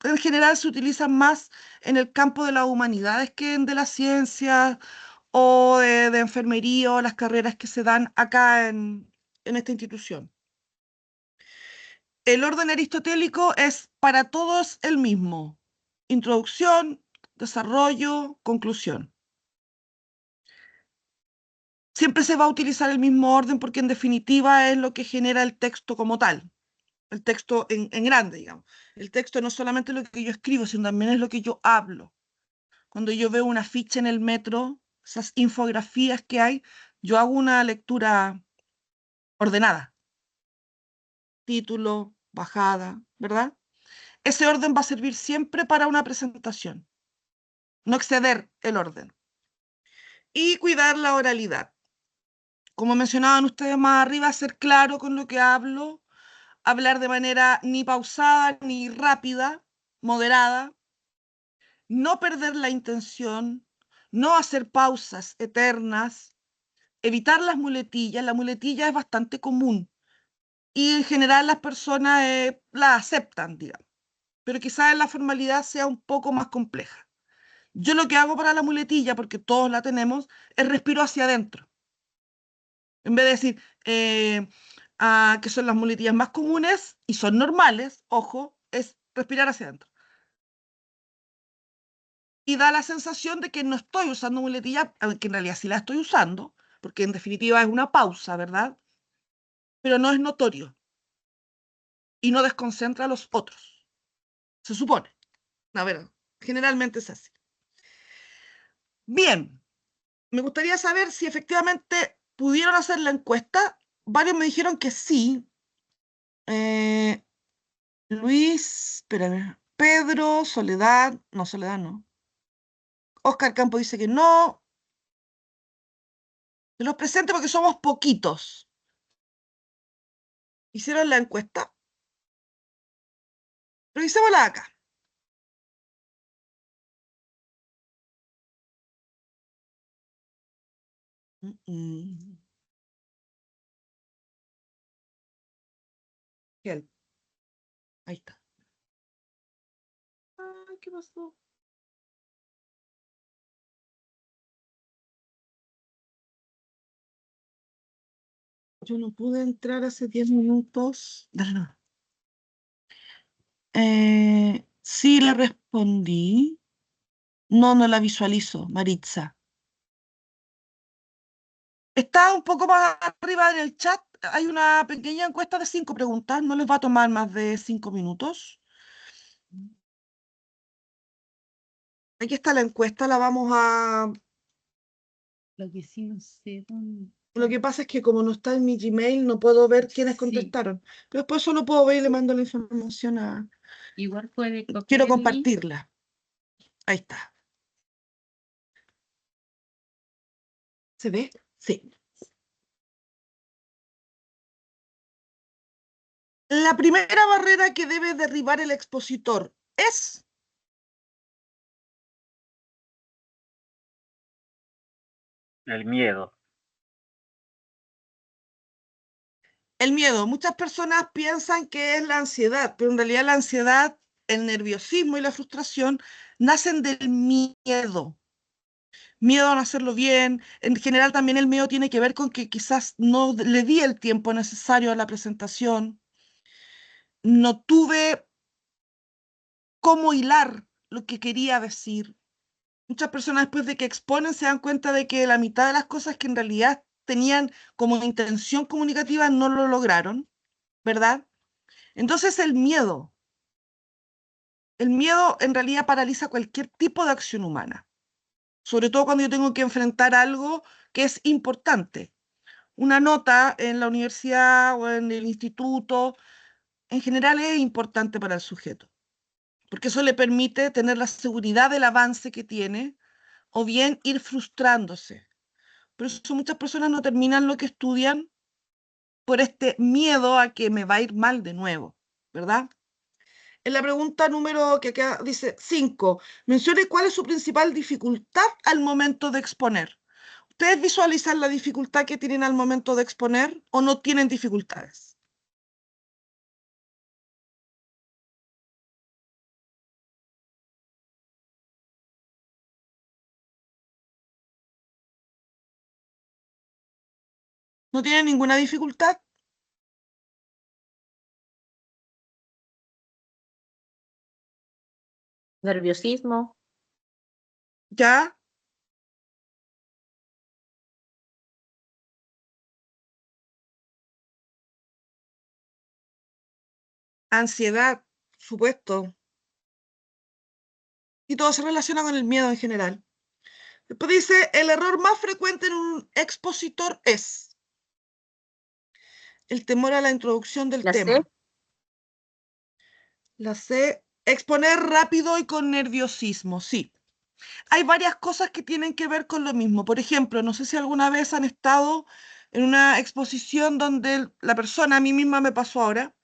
en general se utilizan más en el campo de las humanidades que en de la ciencia o de enfermería o las carreras que se dan acá en esta institución. El orden aristotélico es para todos el mismo: introducción, desarrollo, conclusión. Siempre se va a utilizar el mismo orden porque en definitiva es lo que genera el texto como tal, el texto en grande, digamos. El texto no es solamente lo que yo escribo, sino también es lo que yo hablo. Cuando yo veo una ficha en el metro, esas infografías que hay, yo hago una lectura ordenada. Título, bajada, ¿verdad? Ese orden va a servir siempre para una presentación. No exceder el orden. Y cuidar la oralidad. Como mencionaban ustedes más arriba, ser claro con lo que hablo, hablar de manera ni pausada ni rápida, moderada, no perder la intención, no hacer pausas eternas, evitar las muletillas. La muletilla es bastante común y en general las personas la aceptan, digamos, pero quizás la formalidad sea un poco más compleja. Yo lo que hago para la muletilla, porque todos la tenemos, es respiro hacia adentro. En vez de decir que son las muletillas más comunes y son normales, ojo, es respirar hacia adentro. Y da la sensación de que no estoy usando muletilla, aunque en realidad sí la estoy usando, porque en definitiva es una pausa, ¿verdad? Pero no es notorio y no desconcentra a los otros. Se supone. A ver, generalmente es así. Bien, me gustaría saber si efectivamente pudieron hacer la encuesta. Varios me dijeron que sí. Luis, espérame, Pedro, Soledad, no, Soledad no. Oscar Campo dice que no. De los presentes porque somos poquitos. ¿Hicieron la encuesta? Revisémosla acá. Help. Ahí está. Ay, ¿qué pasó? Yo no pude entrar hace 10 minutos. Dale, no. Sí, le respondí. No, no la visualizo, Maritza. Está un poco más arriba en el chat. Hay una pequeña encuesta de 5 preguntas. No les va a tomar más de 5 minutos. Aquí está la encuesta. La vamos a... Lo que sí no sé dónde. Lo que pasa es que como no está en mi Gmail, no puedo ver quiénes Sí. contestaron. Pero después solo puedo ver y le mando la información a... Igual puede copiar Quiero el link. compartirla. Ahí está. ¿Se ve? Sí. La primera barrera que debe derribar el expositor es El miedo. el miedo. Muchas personas piensan que es la ansiedad, pero en realidad la ansiedad, el nerviosismo y la frustración nacen del miedo. Miedo a no hacerlo bien. En general también el miedo tiene que ver con que quizás no le di el tiempo necesario a la presentación. No tuve cómo hilar lo que quería decir. Muchas personas después de que exponen se dan cuenta de que la mitad de las cosas que en realidad tenían como intención comunicativa no lo lograron, ¿verdad? Entonces el miedo en realidad paraliza cualquier tipo de acción humana, sobre todo cuando yo tengo que enfrentar algo que es importante. Una nota en la universidad o en el instituto, en general es importante para el sujeto, porque eso le permite tener la seguridad del avance que tiene o bien ir frustrándose. Por eso muchas personas no terminan lo que estudian por este miedo a que me va a ir mal de nuevo, ¿verdad? En la pregunta número que acá dice 5, mencione cuál es su principal dificultad al momento de exponer. ¿Ustedes visualizan la dificultad que tienen al momento de exponer o no tienen dificultades? ¿No tienen ninguna dificultad? Nerviosismo. ¿Ya? Ansiedad, supuesto. Y todo se relaciona con el miedo en general. Después dice, el error más frecuente en un expositor es el temor a la introducción del La tema. C. La C, exponer rápido y con nerviosismo, sí. Hay varias cosas que tienen que ver con lo mismo. Por ejemplo, no sé si alguna vez han estado en una exposición donde la persona, a mí misma me pasó ahora,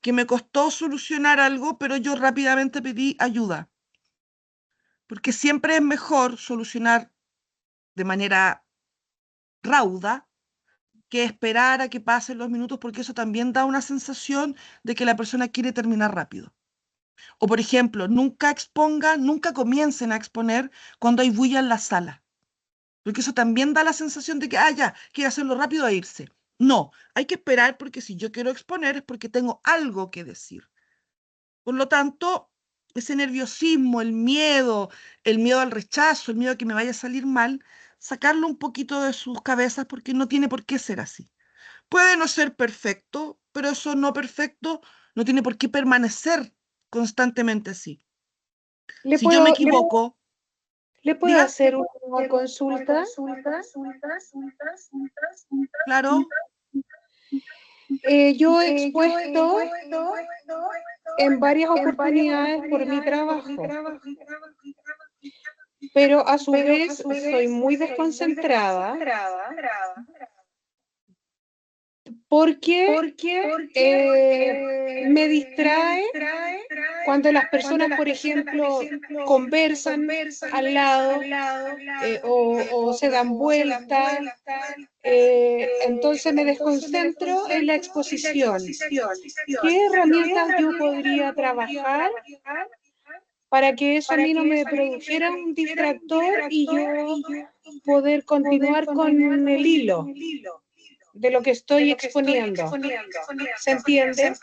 que me costó solucionar algo, pero yo rápidamente pedí ayuda. Porque siempre es mejor solucionar de manera rauda que esperar a que pasen los minutos, porque eso también da una sensación de que la persona quiere terminar rápido. O, por ejemplo, nunca comiencen a exponer cuando hay bulla en la sala, porque eso también da la sensación de que, ya, quiere hacerlo rápido e irse. No, hay que esperar porque si yo quiero exponer es porque tengo algo que decir. Por lo tanto, ese nerviosismo, el miedo al rechazo, el miedo a que me vaya a salir mal, sacarlo un poquito de sus cabezas porque no tiene por qué ser así. Puede no ser perfecto, pero eso no perfecto no tiene por qué permanecer constantemente así. ¿Le Si yo me puedo, equivoco, le puedo diga, hacer una consulta? claro, Yo he expuesto en varias oportunidades por mi trabajo, pero a su vez soy muy desconcentrada porque me distrae cuando las personas, por ejemplo, conversan al lado o se dan vuelta. Entonces me desconcentro en la exposición. ¿Qué herramientas yo podría trabajar para que eso a mí no me produjera un distractor y yo poder continuar con el hilo de lo que estoy exponiendo? ¿Se entiende?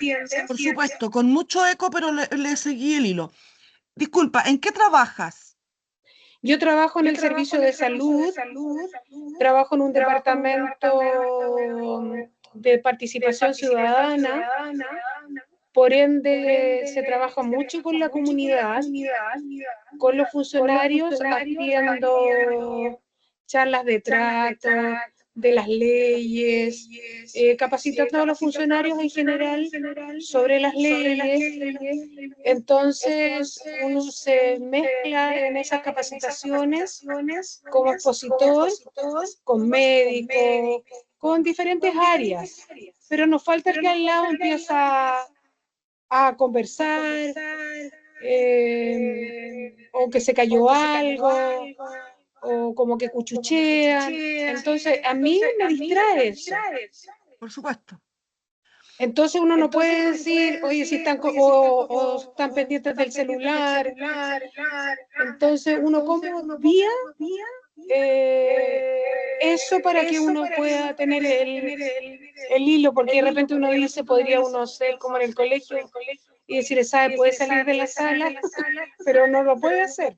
por supuesto, con mucho eco, pero le seguí el hilo. Disculpa, ¿en qué trabajas? Yo trabajo en el servicio de salud, trabajo en un departamento de participación ciudadana, por ende se trabaja mucho con la comunidad, con los funcionarios haciendo charlas de trato, de las leyes, capacitando a los funcionarios en general sobre las leyes. Entonces uno se mezcla en esas capacitaciones como expositor, con médicos, con diferentes áreas, pero nos falta el que al lado empieza a conversar, o que se cayó algo, o como que cuchuchean. Entonces, a mí me distrae eso. Por supuesto. Entonces uno no puede decir, oye, si están, o están pendientes del celular. Entonces uno como vía eso para que uno pueda tener el hilo, porque de repente uno dice, podría uno ser como en el colegio y decir, ¿sabe? Puede salir de la sala, pero no lo puede hacer.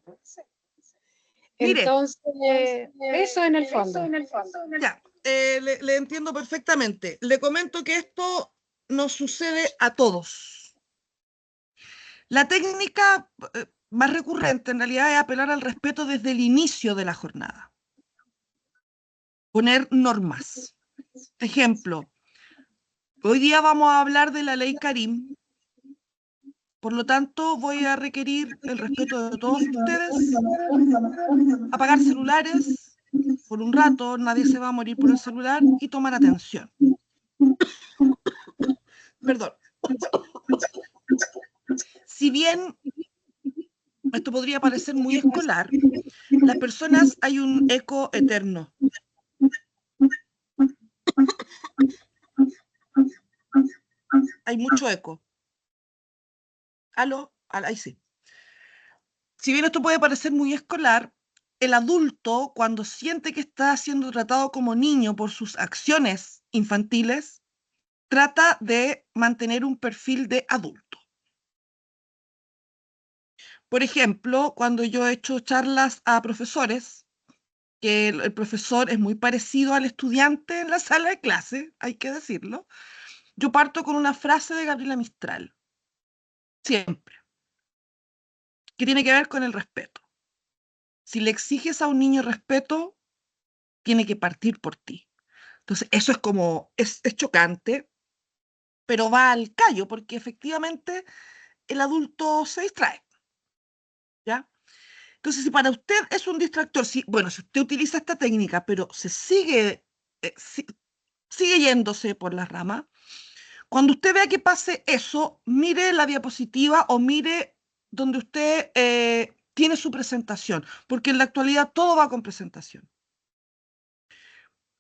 Mire, Entonces, eso en el fondo. ya, le entiendo perfectamente. Le comento que esto nos sucede a todos. La técnica más recurrente en realidad es apelar al respeto desde el inicio de la jornada. Poner normas. Ejemplo, hoy día vamos a hablar de la ley Karim. Por lo tanto, voy a requerir el respeto de todos ustedes, apagar celulares por un rato, nadie se va a morir por el celular, y tomar atención. Perdón. Si bien esto podría parecer muy escolar, las personas hay un eco eterno. Hay mucho eco. ¿Aló? Ahí sí. Si bien esto puede parecer muy escolar, el adulto, cuando siente que está siendo tratado como niño por sus acciones infantiles, trata de mantener un perfil de adulto. Por ejemplo, cuando yo he hecho charlas a profesores, que el profesor es muy parecido al estudiante en la sala de clase, hay que decirlo, yo parto con una frase de Gabriela Mistral, siempre, que tiene que ver con el respeto. Si le exiges a un niño respeto, tiene que partir por ti. Entonces, eso es como, es chocante, pero va al callo, porque efectivamente el adulto se distrae, ¿ya? Entonces, si para usted es un distractor, bueno, si usted utiliza esta técnica, pero se sigue, sigue yéndose por la rama, cuando usted vea que pase eso, mire la diapositiva o mire donde usted tiene su presentación, porque en la actualidad todo va con presentación.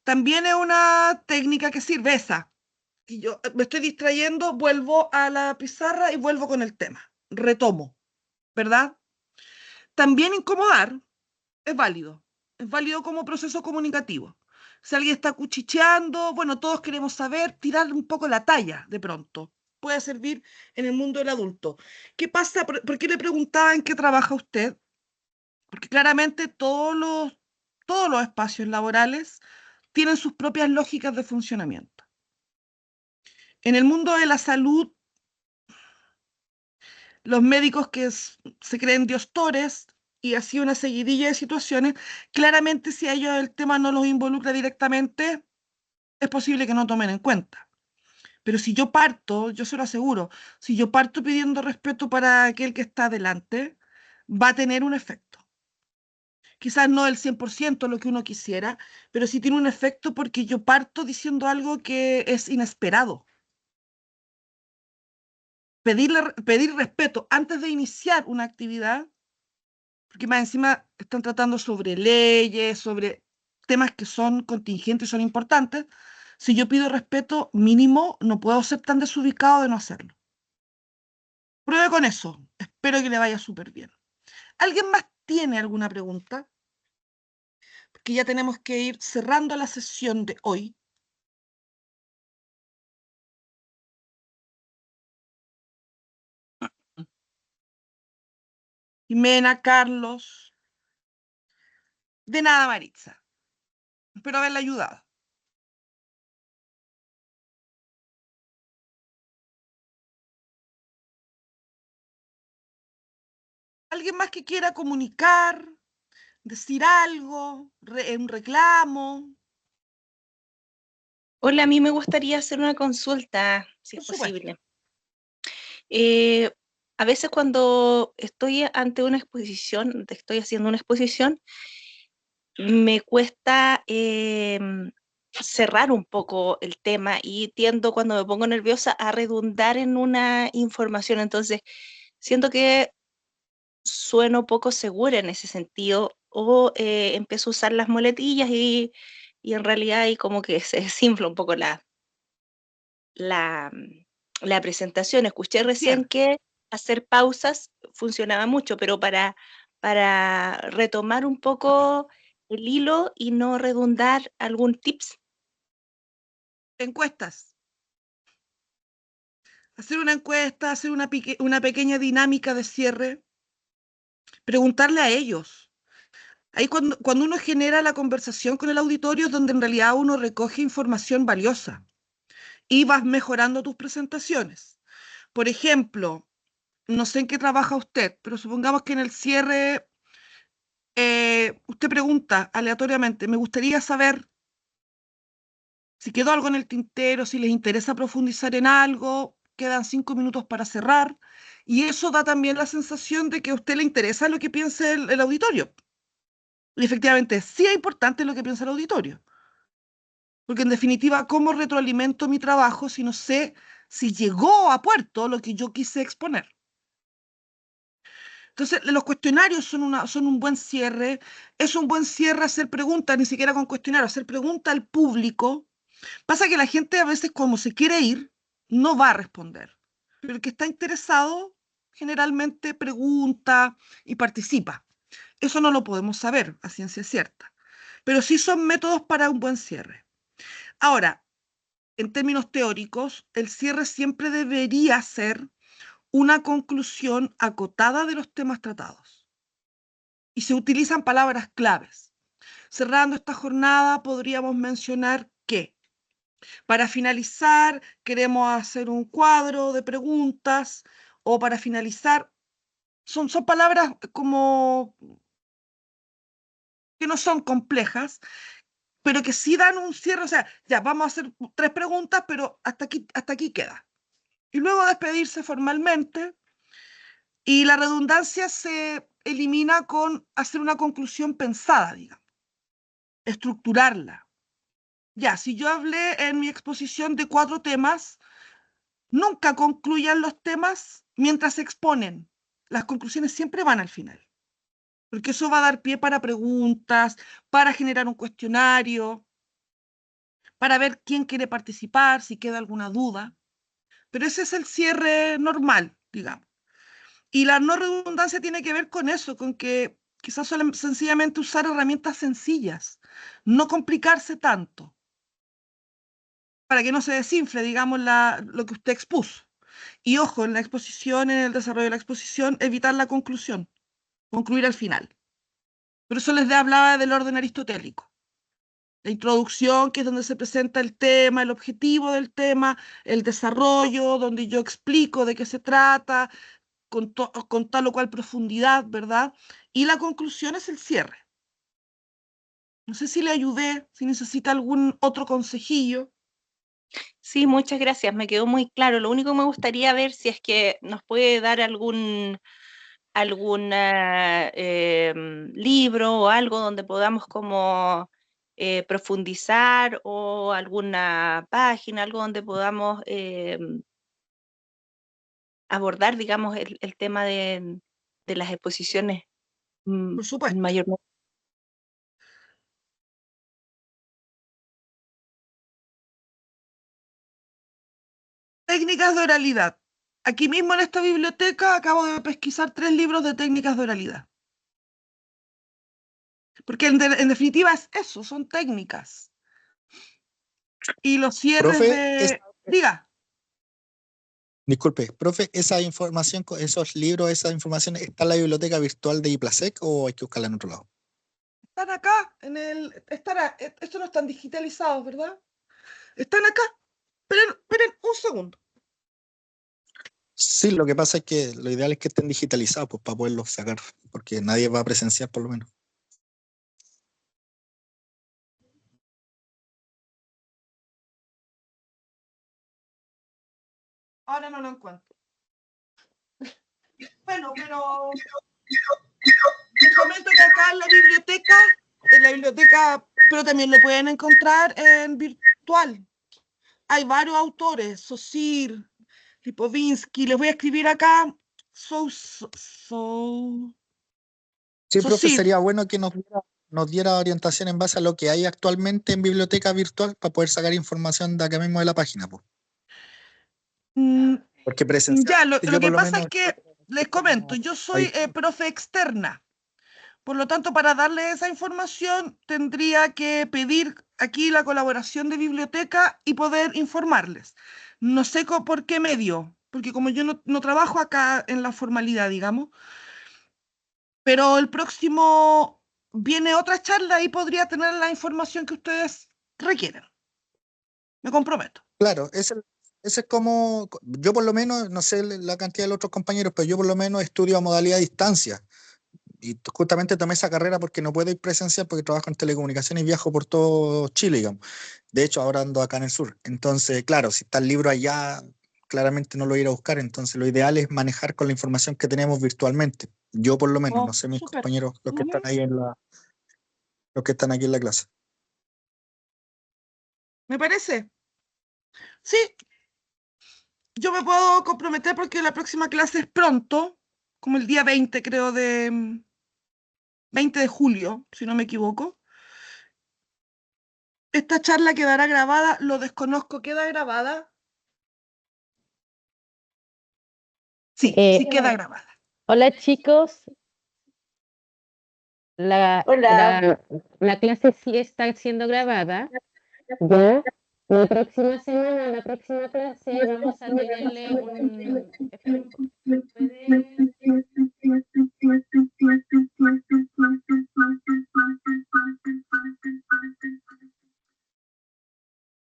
También es una técnica que sirve esa. Si yo me estoy distrayendo, vuelvo a la pizarra y vuelvo con el tema. Retomo, ¿verdad? También incomodar es válido. Es válido como proceso comunicativo. Si alguien está cuchicheando, bueno, todos queremos saber, tirar un poco la talla de pronto. Puede servir en el mundo del adulto. ¿Qué pasa? ¿Por qué le preguntaba en qué trabaja usted? Porque claramente todos los espacios laborales tienen sus propias lógicas de funcionamiento. En el mundo de la salud, los médicos que se creen diostores y así una seguidilla de situaciones, claramente si a ellos el tema no los involucra directamente, es posible que no tomen en cuenta. Pero si yo parto, yo se lo aseguro, si yo parto pidiendo respeto para aquel que está delante, va a tener un efecto. Quizás no el 100% lo que uno quisiera, pero sí tiene un efecto porque yo parto diciendo algo que es inesperado. Pedir respeto antes de iniciar una actividad, porque más encima están tratando sobre leyes, sobre temas que son contingentes, son importantes. Si yo pido respeto mínimo, no puedo ser tan desubicado de no hacerlo. Pruebe con eso. Espero que le vaya súper bien. ¿Alguien más tiene alguna pregunta? Porque ya tenemos que ir cerrando la sesión de hoy. Jimena, Carlos. De nada, Maritza. Espero haberla ayudado. ¿Alguien más que quiera comunicar, decir algo, un reclamo? Hola, a mí me gustaría hacer una consulta, si Por es supuesto. posible. A veces cuando estoy ante una exposición, estoy haciendo una exposición, me cuesta cerrar un poco el tema y tiendo cuando me pongo nerviosa a redundar en una información. Entonces, siento que sueno poco segura en ese sentido o empiezo a usar las muletillas y en realidad ahí como que se desinfla un poco la presentación. Escuché recién Cierre. que hacer pausas funcionaba mucho, pero para retomar un poco el hilo y no redundar, ¿algún tips? Encuestas. Hacer una encuesta, hacer una pequeña dinámica de cierre, preguntarle a ellos. Ahí cuando uno genera la conversación con el auditorio es donde en realidad uno recoge información valiosa y vas mejorando tus presentaciones. Por ejemplo, no sé en qué trabaja usted, pero supongamos que en el cierre usted pregunta aleatoriamente, me gustaría saber si quedó algo en el tintero, si les interesa profundizar en algo, quedan 5 minutos para cerrar, y eso da también la sensación de que a usted le interesa lo que piense el auditorio. Y efectivamente, sí es importante lo que piensa el auditorio, porque en definitiva, ¿cómo retroalimento mi trabajo si no sé si llegó a puerto lo que yo quise exponer? Entonces, los cuestionarios son un buen cierre, es un buen cierre hacer preguntas, ni siquiera con cuestionario, hacer preguntas al público. Pasa que la gente a veces, como se quiere ir, no va a responder. Pero el que está interesado generalmente pregunta y participa. Eso no lo podemos saber a ciencia cierta. Pero sí son métodos para un buen cierre. Ahora, en términos teóricos, el cierre siempre debería ser una conclusión acotada de los temas tratados. Y se utilizan palabras claves. Cerrando esta jornada, podríamos mencionar que para finalizar, queremos hacer un cuadro de preguntas o para finalizar, son palabras como que no son complejas, pero que sí dan un cierre, o sea, ya vamos a hacer 3 preguntas, pero hasta aquí queda. Y luego despedirse formalmente, y la redundancia se elimina con hacer una conclusión pensada, digamos, estructurarla. Ya, si yo hablé en mi exposición de 4 temas, nunca concluyan los temas mientras se exponen. Las conclusiones siempre van al final, porque eso va a dar pie para preguntas, para generar un cuestionario, para ver quién quiere participar, si queda alguna duda. Pero ese es el cierre normal, digamos. Y la no redundancia tiene que ver con eso, con que quizás sencillamente usar herramientas sencillas, no complicarse tanto, para que no se desinfle, digamos, lo que usted expuso. Y ojo, en la exposición, en el desarrollo de la exposición, evitar la conclusión, concluir al final. Por eso les hablaba del orden aristotélico. La introducción, que es donde se presenta el tema, el objetivo del tema, el desarrollo, donde yo explico de qué se trata, con tal o cual profundidad, ¿verdad? Y la conclusión es el cierre. No sé si le ayudé, si necesita algún otro consejillo. Sí, muchas gracias, me quedó muy claro. Lo único que me gustaría ver si es que nos puede dar algún libro o algo donde podamos como profundizar, o alguna página, algo donde podamos abordar, digamos, el tema de las exposiciones Por en supuesto. mayor. Técnicas de oralidad. Aquí mismo en esta biblioteca acabo de pesquisar 3 libros de técnicas de oralidad. Porque en definitiva es eso, son técnicas. Y los cierres Profe, Diga. disculpe, profe, esa información, esos libros, esa información, ¿está en la biblioteca virtual de IPLASEC o hay que buscarla en otro lado? Están acá, estos no están digitalizados, ¿verdad? Están acá. Esperen un segundo. Sí, lo que pasa es que lo ideal es que estén digitalizados, pues, para poderlos sacar, porque nadie va a presenciar por lo menos. Ahora no lo encuentro. Bueno, pero les comento que acá en la biblioteca, pero también lo pueden encontrar en virtual. Hay varios autores, Saussure, Lipovitsky, les voy a escribir acá. Sí, profe, Saussure. sería bueno que nos diera orientación en base a lo que hay actualmente en biblioteca virtual para poder sacar información de acá mismo de la página, pues. Porque presencial, Ya, lo yo por que lo pasa menos es que les comento, yo soy profe externa. Por lo tanto, para darle esa información, tendría que pedir aquí la colaboración de biblioteca y poder informarles. No sé por qué medio, porque como yo no trabajo acá en la formalidad, digamos, pero el próximo viene otra charla y podría tener la información que ustedes requieren. Me comprometo. Claro, ese es como, yo por lo menos, no sé la cantidad de los otros compañeros, pero yo por lo menos estudio a modalidad a distancia. Y justamente tomé esa carrera porque no puedo ir presencial porque trabajo en telecomunicaciones y viajo por todo Chile, digamos. De hecho, ahora ando acá en el sur. Entonces, claro, si está el libro allá, claramente no lo voy a ir a buscar. Entonces, lo ideal es manejar con la información que tenemos virtualmente. Yo por lo menos, no sé mis Súper. compañeros, los que están ahí los que están aquí en la clase. ¿Me parece? Sí, yo me puedo comprometer porque la próxima clase es pronto, como el día 20, creo, de 20 de julio, si no me equivoco. Esta charla quedará grabada, lo desconozco, ¿queda grabada? Sí, sí queda grabada. Hola chicos, la clase sí está siendo grabada. Ya, la próxima semana, la próxima clase, vamos a tenerle un... espera un poco, ¿puede?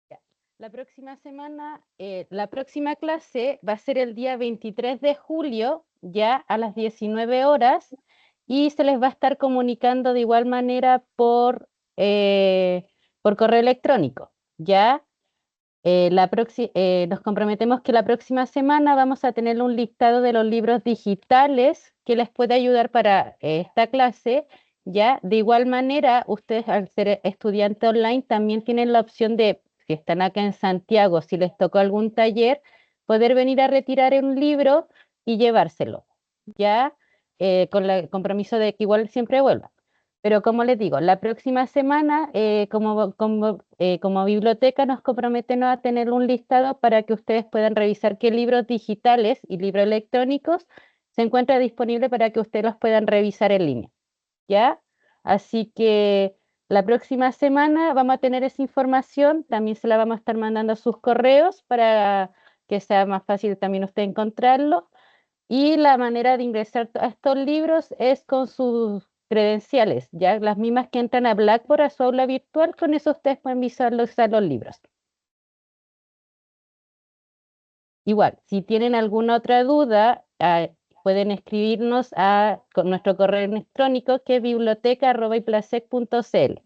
Ya. La próxima semana, la la próxima clase va a ser el día 23 de julio, ya a las 19 horas, y se les va a estar comunicando de igual manera por correo electrónico, ¿ya? Nos comprometemos que la próxima semana vamos a tener un listado de los libros digitales que les puede ayudar para esta clase, ¿ya? De igual manera, ustedes al ser estudiante online también tienen la opción de, si están acá en Santiago, si les tocó algún taller, poder venir a retirar un libro y llevárselo, ¿ya? Con el compromiso de que igual siempre vuelva. Pero como les digo, la próxima semana, como biblioteca, nos comprometemos a tener un listado para que ustedes puedan revisar qué libros digitales y libros electrónicos se encuentran disponibles para que ustedes los puedan revisar en línea, ¿ya? Así que la próxima semana vamos a tener esa información, también se la vamos a estar mandando a sus correos para que sea más fácil también usted encontrarlo. Y la manera de ingresar a estos libros es con sus credenciales, ya las mismas que entran a Blackboard, a su aula virtual, con eso ustedes pueden usar los libros. Igual, si tienen alguna otra duda, pueden escribirnos con nuestro correo electrónico, que es biblioteca@iplasec.cl.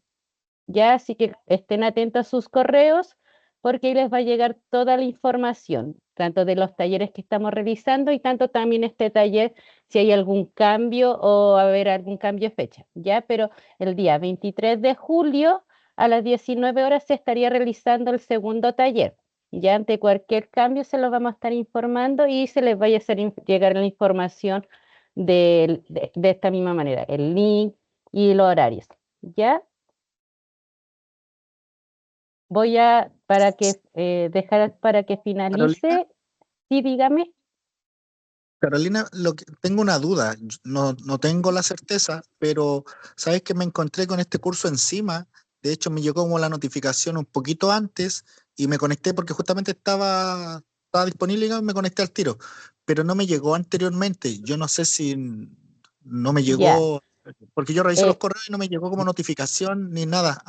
Ya, así que estén atentos a sus correos, porque ahí les va a llegar toda la información, tanto de los talleres que estamos realizando y tanto también este taller, si hay algún cambio o va a haber algún cambio de fecha, ¿ya? Pero el día 23 de julio a las 19 horas se estaría realizando el segundo taller. Ya ante cualquier cambio se los vamos a estar informando y se les vaya a hacer llegar la información de esta misma manera, el link y los horarios, ¿ya? Voy a, dejar para que finalice. Carolina. Sí, dígame. Carolina, tengo una duda, no tengo la certeza, pero sabes que me encontré con este curso encima. De hecho, me llegó como la notificación un poquito antes y me conecté porque justamente estaba disponible y me conecté al tiro, pero no me llegó anteriormente. Yo no sé si no me Ya. llegó, porque yo revisé los Eh, correos y no me llegó como notificación ni nada.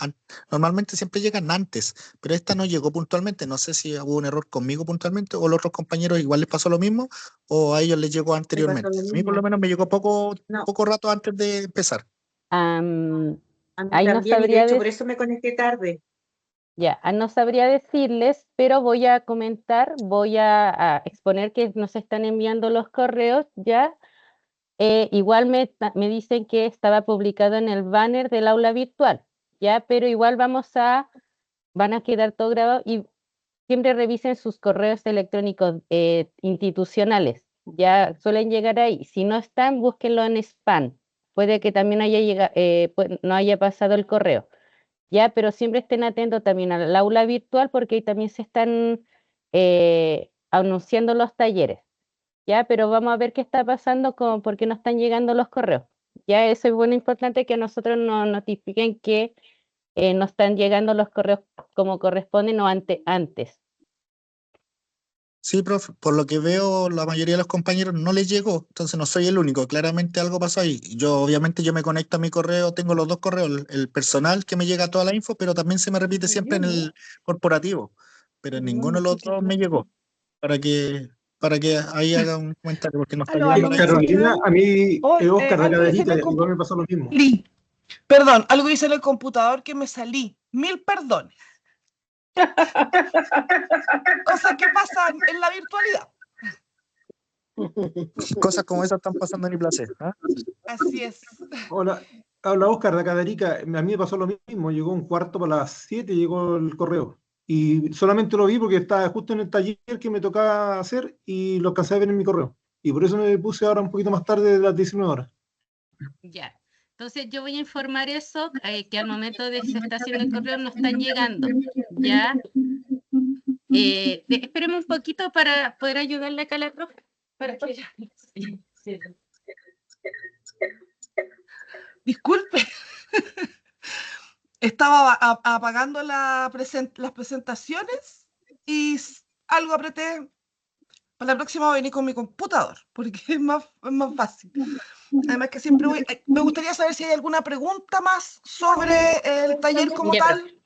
Normalmente siempre llegan antes, pero esta no llegó puntualmente. No sé si hubo un error conmigo puntualmente o a los otros compañeros igual les pasó lo mismo o a ellos les llegó anteriormente. A mí por lo menos me llegó poco rato antes de empezar. am, A mí ahí no también, y de sabría hecho por eso me conecté tarde. Ya, no sabría decirles, pero voy a comentar, voy a exponer que nos están enviando los correos, ¿ya? Igual me dicen que estaba publicado en el banner del aula virtual, ¿ya? Pero igual van a quedar todo grabado y siempre revisen sus correos electrónicos institucionales, ya suelen llegar ahí. Si no están, búsquenlo en spam. Puede que también no haya pasado el correo. Ya, pero siempre estén atentos también al aula virtual porque ahí también se están anunciando los talleres. Ya, pero vamos a ver qué está pasando por qué no están llegando los correos. Ya, eso es bueno, importante que a nosotros nos notifiquen que no están llegando los correos como corresponden o antes. Sí, profe, por lo que veo, la mayoría de los compañeros no les llegó, entonces no soy el único, claramente algo pasó ahí. Obviamente yo me conecto a mi correo, tengo los dos correos, el personal que me llega toda la info, pero también se me repite siempre en el corporativo, pero en ninguno de los dos me llegó, para que, ahí haga un comentario, porque no está Aló, llegando aló, la ¿me info. Carolina, escuchan? a mí, Oh, Oscar de algo hice en Caderita, el igual me pasó lo mismo. Perdón, algo hice en el computador que me salí. 1000 perdones. Cosas que pasan en la virtualidad. Cosas como esas están pasando en mi placer. ¿Ah? Así es. Hola, habla Oscar de Caderica. A mí me pasó lo mismo, llegó un cuarto para las 7, llegó el correo. Y solamente lo vi porque estaba justo en el taller que me tocaba hacer y lo alcancé a ver en mi correo. Y por eso me puse ahora un poquito más tarde de las 19 horas. Ya. Entonces yo voy a informar eso, que al momento de que se está haciendo el correo no están llegando. Ya. Esperemos un poquito para poder ayudarle acá a la profe. Para que ella... Sí. Disculpe. Estaba apagando las presentaciones y algo apreté. Para la próxima voy a venir con mi computador, porque es más fácil. Además que siempre me gustaría saber si hay alguna pregunta más sobre el taller como tal.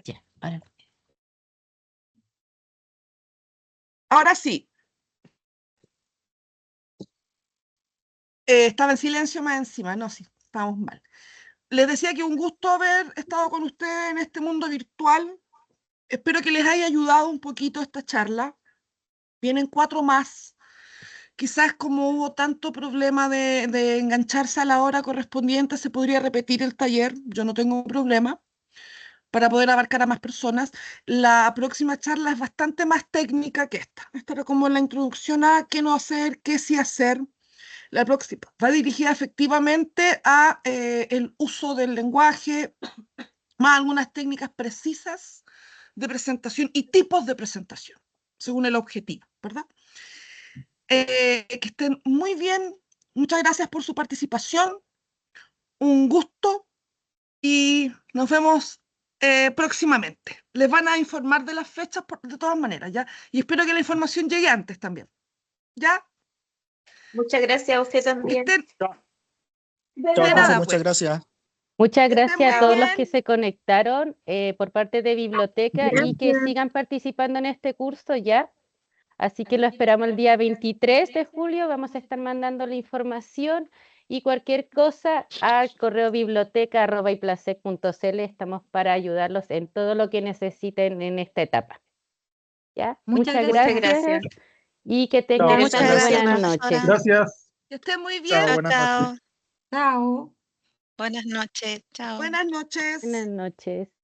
Ya, ahora. Ahora sí. Estaba en silencio más encima, no, sí, estábamos mal. Les decía que un gusto haber estado con ustedes en este mundo virtual. Espero que les haya ayudado un poquito esta charla. Vienen 4 más. Quizás como hubo tanto problema de engancharse a la hora correspondiente, se podría repetir el taller. Yo no tengo problema para poder abarcar a más personas. La próxima charla es bastante más técnica que esta. Esta era como la introducción a qué no hacer, qué sí hacer. La próxima va dirigida efectivamente a el uso del lenguaje, más algunas técnicas precisas de presentación y tipos de presentación, según el objetivo, ¿verdad? Que estén muy bien. Muchas gracias por su participación. Un gusto y nos vemos próximamente. Les van a informar de las fechas de todas maneras, ¿ya? Y espero que la información llegue antes también, ¿ya? Muchas gracias a usted Que también. estén... Chao, De profe, nada, muchas pues. gracias. Muchas Que estén gracias muy a todos los bien. que se conectaron por parte de biblioteca y que Gracias. sigan participando en este curso ya. Así que lo esperamos el día 23 de julio. Vamos a estar mandando la información y cualquier cosa al correo biblioteca@iplasec.cl. Estamos para ayudarlos en todo lo que necesiten en esta etapa. ¿Ya? Muchas Muchas Muchas gracias gracias. y que Chao, tengan muchas una gracias, buena profesora. noche. Gracias. Que estén muy Chao, bien. buenas noches. Chao. Buenas noches. Chao. Buenas noches. Buenas noches.